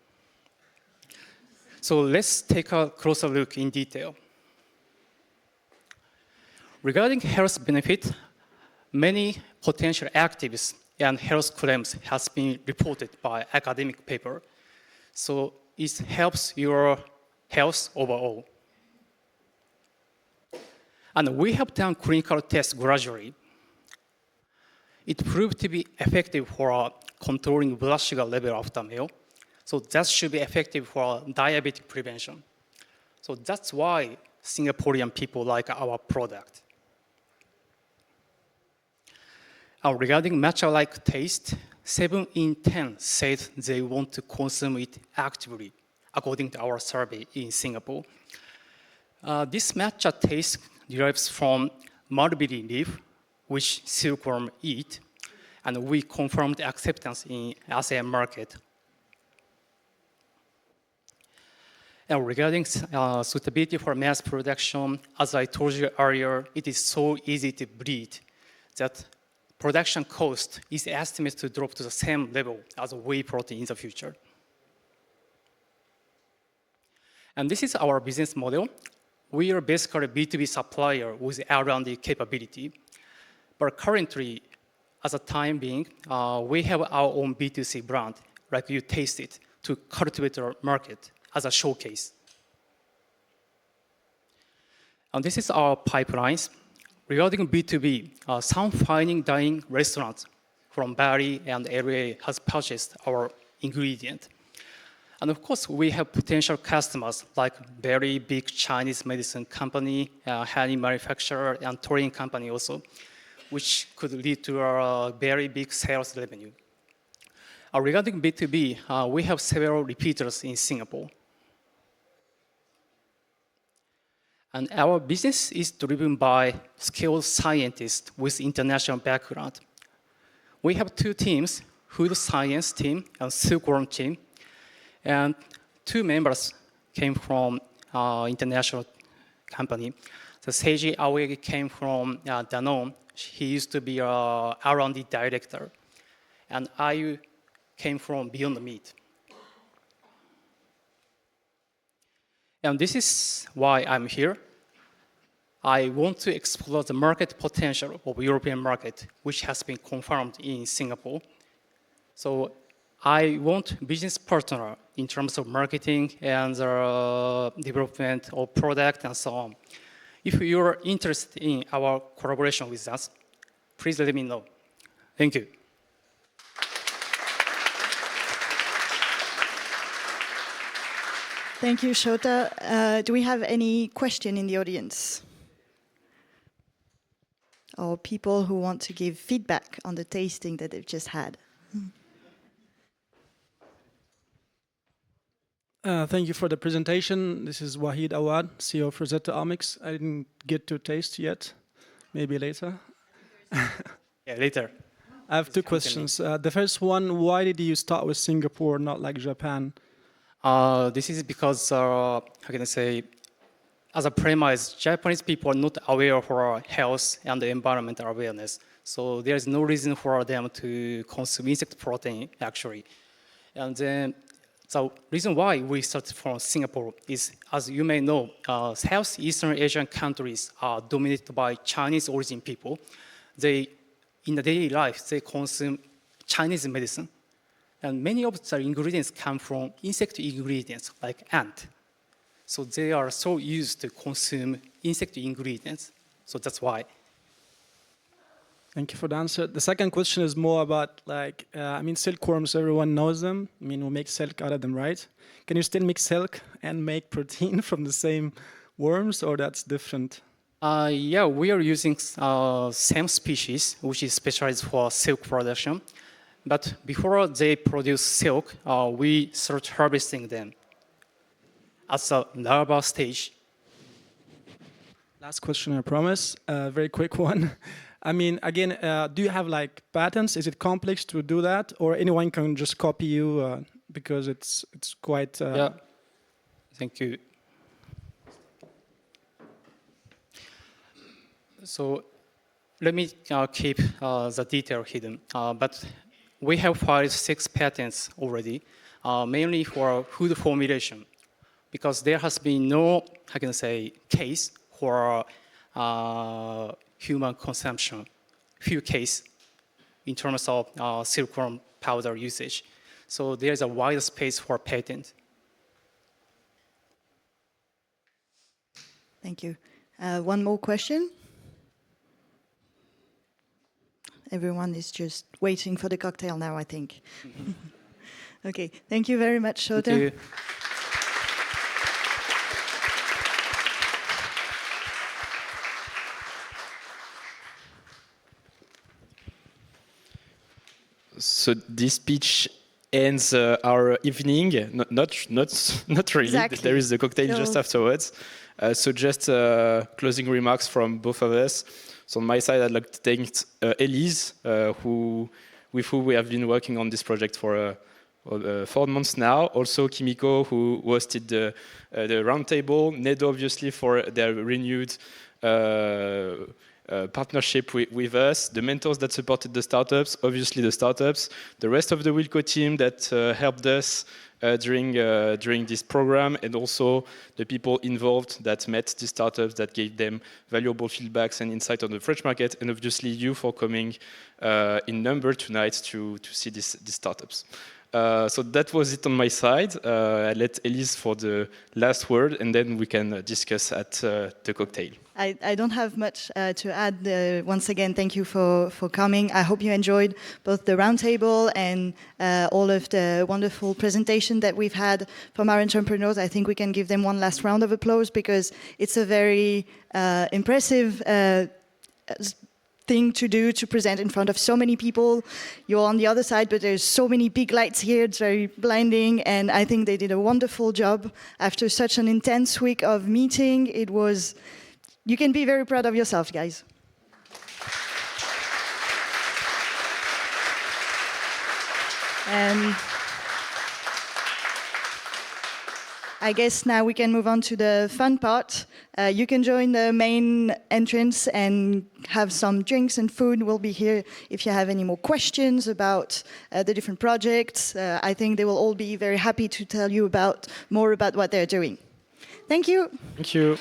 So let's take a closer look in detail. Regarding health benefit, many potential actives and health claims has been reported by academic paper. So it helps your health overall. And we have done clinical tests gradually. It proved to be effective for controlling blood sugar level after meal. So that should be effective for diabetic prevention. So that's why Singaporean people like our product. Regarding matcha-like taste, 7 in 10 said they want to consume it actively, according to our survey in Singapore. This matcha taste derives from mulberry leaf, which silkworm eat, and we confirmed acceptance in ASEAN market. And regarding suitability for mass production, as I told you earlier, it is so easy to breed that production cost is estimated to drop to the same level as whey protein in the future. And this is our business model. We are basically a B2B supplier with R&D capability. But currently, as a time being, we have our own B2C brand, like you taste it, to cultivate our market as a showcase. And this is our pipelines. regarding B2B, some fine dining restaurants from Bali and LA has purchased our ingredient. And of course, we have potential customers like very big Chinese medicine company, honey manufacturer, and touring company also, which could lead to a very big sales revenue. Regarding B2B, we have several repeaters in Singapore. And our business is driven by skilled scientists with international background. We have two teams, food science team and silkworm team. And two members came from international company. So Seiji Aoyagi came from Danone. He used to be a R&D director. And I came from Beyond Meat. And this is why I'm here. I want to explore the market potential of European market, which has been confirmed in Singapore. So I want business partner in terms of marketing and development of product and so on. If you're interested in our collaboration with us, please let me know. Thank you. Thank you, Shota. Do we have any question in the audience? Or people who want to give feedback on the tasting that they've just had? Thank you for the presentation. This is Wahid Awad, CEO of Rosetta Omics. I didn't get to taste yet. Maybe later. Yeah, later. I have two questions. The first one, why did you start with Singapore, not like Japan? This is because, how can I say, as a premise, Japanese people are not aware of our health and the environmental awareness. So there's no reason for them to consume insect protein, actually. And then, the reason why we started from Singapore is, as you may know, Southeastern Asian countries are dominated by Chinese origin people. They, in the daily life, they consume Chinese medicine. And many of the ingredients come from insect ingredients, like ant. So they are so used to consume insect ingredients. So that's why. Thank you for the answer. The second question is more about, like, I mean, silkworms, everyone knows them. I mean, we make silk out of them, right? Can you still make silk and make protein from the same worms, or that's different? Yeah, we are using same species, which is specialized for silk production. But before they produce silk, we start harvesting them at the larva stage. Last question, I promise. Very quick one. I mean, again, do you have like patents? Is it complex to do that, or anyone can just copy you because it's quite? Yeah. Thank you. So let me keep the detail hidden. But we have filed 6 patents already, mainly for food formulation, because there has been no, how can I say, case for human consumption, few cases in terms of silkworm powder usage. So there's a wide space for patent. Thank you. One more question. Everyone is just waiting for the cocktail now, I think. Okay, thank you very much, Shota. Thank you. So this speech ends our evening. Not really. Exactly. There is the cocktail just afterwards. So just closing remarks from both of us. So on my side, I'd like to thank Elise, with who we have been working on this project for 4 months now. Also Kimiko, who hosted the roundtable. Nedo, obviously, for their renewed partnership with us, the mentors that supported the startups, obviously the startups, the rest of the Wilco team that helped us during this program, and also the people involved that met the startups, that gave them valuable feedbacks and insight on the French market, and obviously you for coming in number tonight to see these startups. So that was it on my side. I let Elise for the last word, and then we can discuss at the cocktail. I don't have much to add. Once again, thank you for coming. I hope you enjoyed both the roundtable and all of the wonderful presentation that we've had from our entrepreneurs. I think we can give them one last round of applause because it's a very impressive thing to do, to present in front of so many people. You're on the other side, but there's so many big lights here, it's very blinding, and I think they did a wonderful job. After such an intense week of meeting, you can be very proud of yourself, guys. And I guess now we can move on to the fun part. You can join the main entrance and have some drinks and food. We'll be here if you have any more questions about the different projects. I think they will all be very happy to tell you more about what they're doing. Thank you. Thank you.